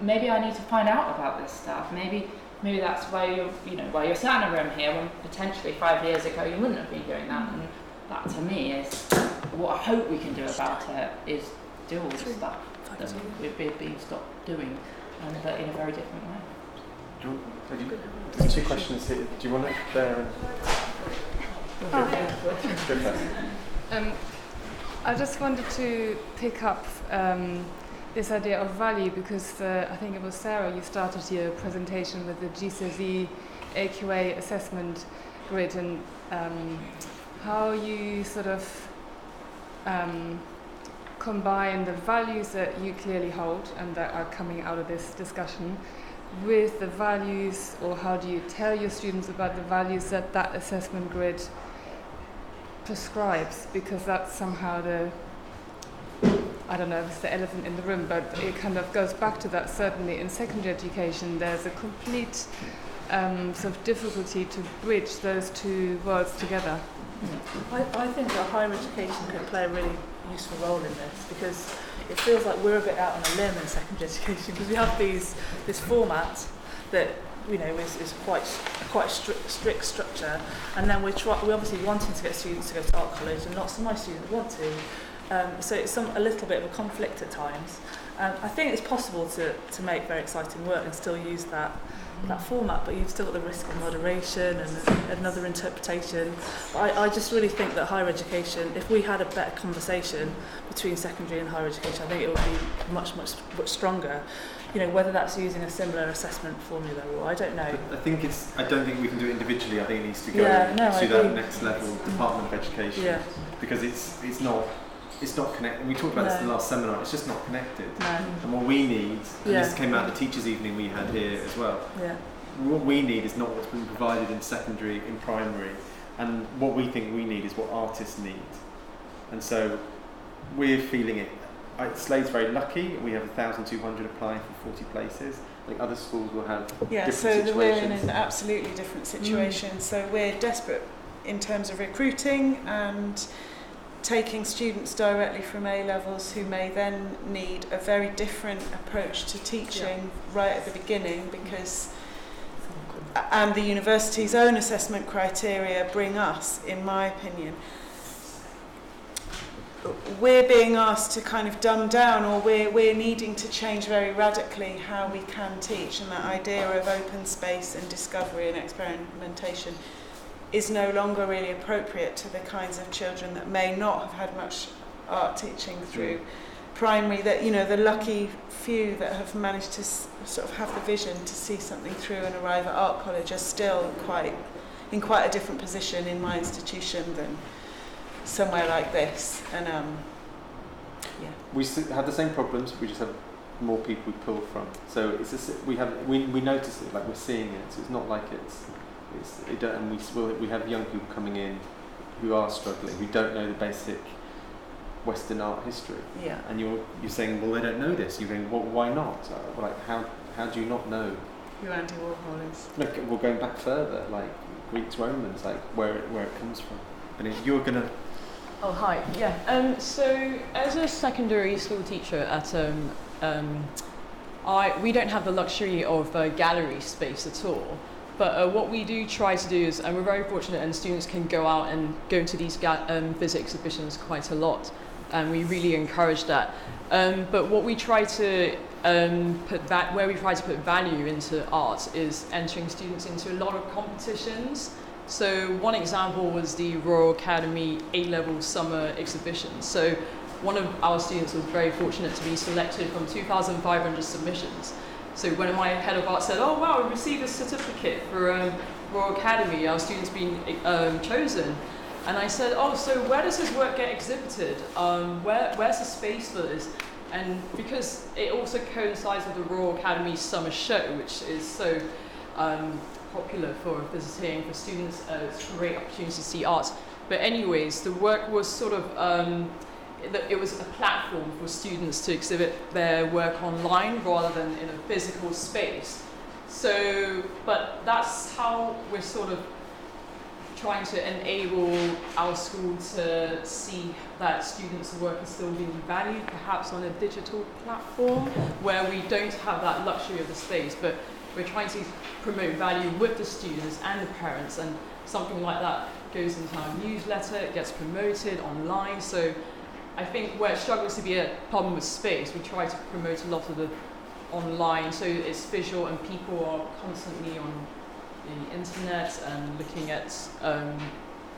maybe I need to find out about this stuff, maybe that's why you're sat in a room here when potentially 5 years ago you wouldn't have been doing that. And that to me is what I hope we can do about it, is do all the stuff that we've been stopped doing, but in a very different way. There's 2 questions here. Do you want it there? I just wanted to pick up this idea of value, because I think it was Sarah, you started your presentation with the GCSE AQA assessment grid, and how you sort of combine the values that you clearly hold and that are coming out of this discussion with the values, or how do you tell your students about the values that that assessment grid prescribes, because that's somehow I don't know if it's the elephant in the room, but it kind of goes back to that. Certainly in secondary education, there's a complete sort of difficulty to bridge those 2 worlds together. I think that higher education could play a really useful role in this, because it feels like we're a bit out on a limb in secondary education, because we have this format that is quite strict structure, and then we're obviously wanting to get students to go to art college, and lots of my students want to. So it's a little bit of a conflict at times. I think it's possible to make very exciting work and still use that format, but you've still got the risk of moderation and another interpretation. But I just really think that higher education, if we had a better conversation between secondary and higher education, I think it would be much stronger. Whether that's using a similar assessment formula, or I don't know. I don't think we can do it individually. I think it needs to go to that next level, Department of Education, because it's not connected. We talked about this in the last seminar. It's just not connected. No. And what we need, and this came out of the teachers' evening we had here as well. Yeah. What we need is not what's been provided in secondary, in primary, and what we think we need is what artists need. And so we're feeling it. Slade's very lucky. We have 1,200 applying for 40 places. Like other schools will have different situations. So we're in an absolutely different situation. So we're desperate in terms of recruiting and taking students directly from A-levels who may then need a very different approach to teaching right at the beginning, because and the university's own assessment criteria bring us, in my opinion, we're being asked to kind of dumb down, or we're needing to change very radically how we can teach, and that idea of open space and discovery and experimentation is no longer really appropriate to the kinds of children that may not have had much art teaching through primary, that the lucky few that have managed to sort of have the vision to see something through and arrive at art college are still in quite a different position in my institution than somewhere like this. And we have the same problems, we just have more people we pull from. So it's just, we notice it, like we're seeing it. So it's not like and we have young people coming in who are struggling, who don't know the basic Western art history. Yeah. And you're saying, well, they don't know this. You're going, well, why not? Like, how do you not know who Andy Warhol is? Look, we're going back further, like Greeks, Romans, like where it comes from. And if you're gonna. Oh, hi. Yeah. So as a secondary school teacher at we don't have the luxury of gallery space at all. But what we do try to do is, and we're very fortunate, and students can go out and go into these visit exhibitions quite a lot, and we really encourage that. But what we try to where we try to put value into art is entering students into a lot of competitions. So one example was the Royal Academy A-level summer exhibition. So one of our students was very fortunate to be selected from 2,500 submissions. So when my head of art said, oh wow, we received a certificate for Royal Academy, our student's been chosen. And I said, oh, so where does his work get exhibited? Where's the space for this? And because it also coincides with the Royal Academy Summer Show, which is so popular for visiting, for students. It's a great opportunity to see art. But anyways, the work was sort of, it was a platform for students to exhibit their work online rather than in a physical space. So, but that's how we're sort of trying to enable our school to see that students' work is still being valued, perhaps on a digital platform where we don't have that luxury of the space, but we're trying to promote value with the students and the parents, and something like that goes into our newsletter, it gets promoted online. So I think where it struggles to be a problem with space, we try to promote a lot of the online, so it's visual and people are constantly on the internet and looking at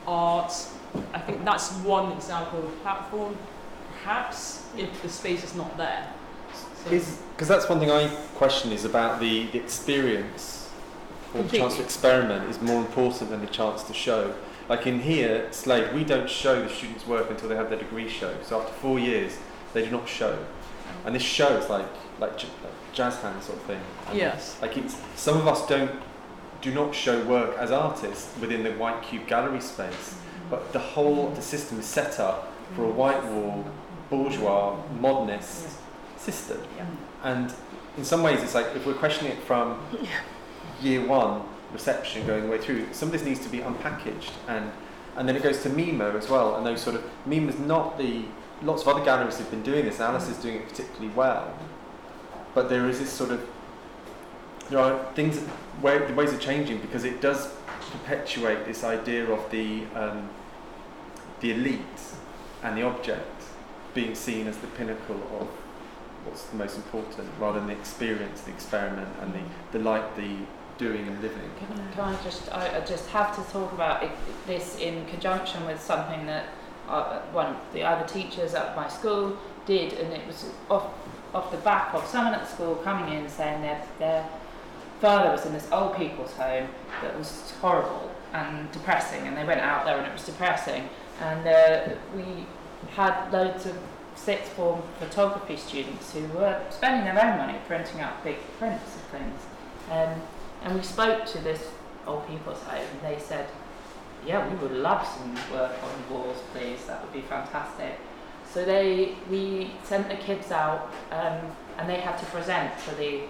art. I think that's one example of a platform, perhaps, if the space is not there. Because that's one thing I question, is about the experience, or the chance to experiment is more important than the chance to show. Like in here, Slade, we don't show the students' work until they have their degree show. So after 4 years, they do not show. And this show is like jazz hands sort of thing. And yes. Like some of us do not show work as artists within the White Cube gallery space, but the system is set up for a white wall, bourgeois, modernist system. Yeah. And in some ways, it's like if we're questioning it from year one reception going the way through, some of this needs to be unpackaged, and then it goes to MIMO as well, and those sort of MIMO is not lots of other galleries have been doing this. Alice is doing it particularly well, but there is this sort of, there are things where the ways are changing, because it does perpetuate this idea of the elite and the object being seen as the pinnacle of what's the most important, rather than the experience, the experiment, and the doing and living. I just have to talk about this in conjunction with something that one of the other teachers at my school did, and it was off the back of someone at the school coming in saying their father was in this old people's home that was horrible and depressing, and they went out there and it was depressing, and we had loads of sixth form photography students who were spending their own money printing out big prints of things, and we spoke to this old people's home, and they said, yeah, we would love some work on the walls, please, that would be fantastic. So we sent the kids out, and they had to present to the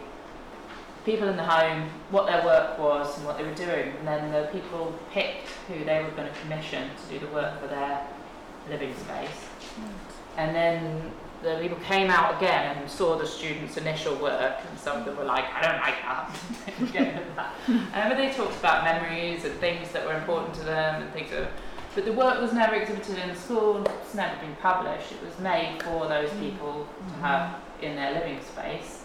people in the home what their work was and what they were doing, and then the people picked who they were going to commission to do the work for their living space. And then the people came out again and saw the students' initial work, and some of them were like, I don't like that. But they talked about memories and things that were important to them, and things but the work was never exhibited in the school, it's never been published. It was made for those people to have in their living space,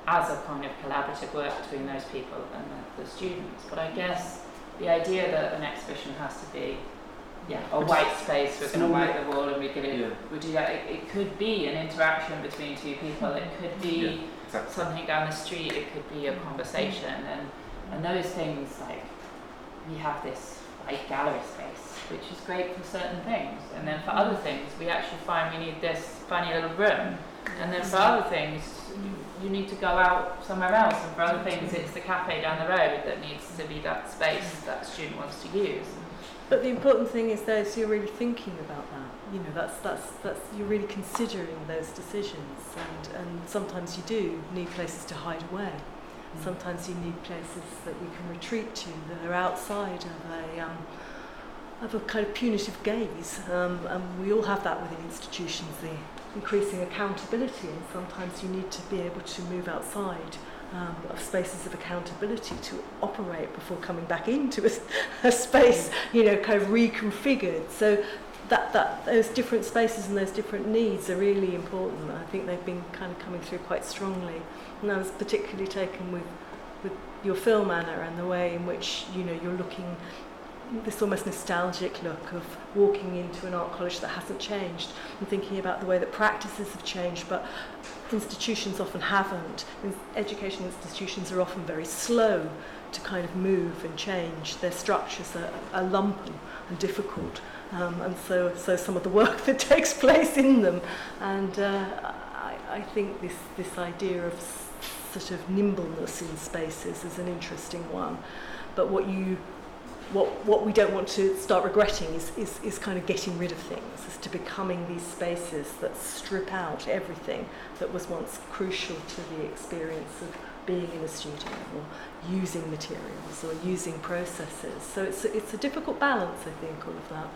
as a kind of collaborative work between those people and the students. But I guess the idea that an exhibition has to be a white space, we're going to white the wall and we're going to do that. It could be an interaction between two people, it could be something down the street, it could be a conversation, and those things, like, we have this white gallery space, which is great for certain things, and then for other things we actually find we need this funny little room, and then for other things you need to go out somewhere else, and for other things it's the cafe down the road that needs to be that space that the student wants to use. But the important thing is though, so you're really thinking about that. You know, that's you're really considering those decisions, and sometimes you do need places to hide away. Sometimes you need places that we can retreat to that are outside of a kind of punitive gaze, and we all have that within institutions, the increasing accountability, and sometimes you need to be able to move outside of spaces of accountability to operate before coming back into a space, you know, kind of reconfigured. So that those different spaces and those different needs are really important. I think they've been kind of coming through quite strongly, and I was particularly taken with your film, Anna, and the way in which, you know, you're looking this almost nostalgic look of walking into an art college that hasn't changed, and thinking about the way that practices have changed, but institutions often haven't. Education institutions are often very slow to kind of move and change. Their structures are lumpy and difficult, and so some of the work that takes place in them. And I think this idea of sort of nimbleness in spaces is an interesting one. But what we don't want to start regretting is kind of getting rid of things, is to becoming these spaces that strip out everything that was once crucial to the experience of being in a studio or using materials or using processes. So it's a difficult balance, I think, all of that.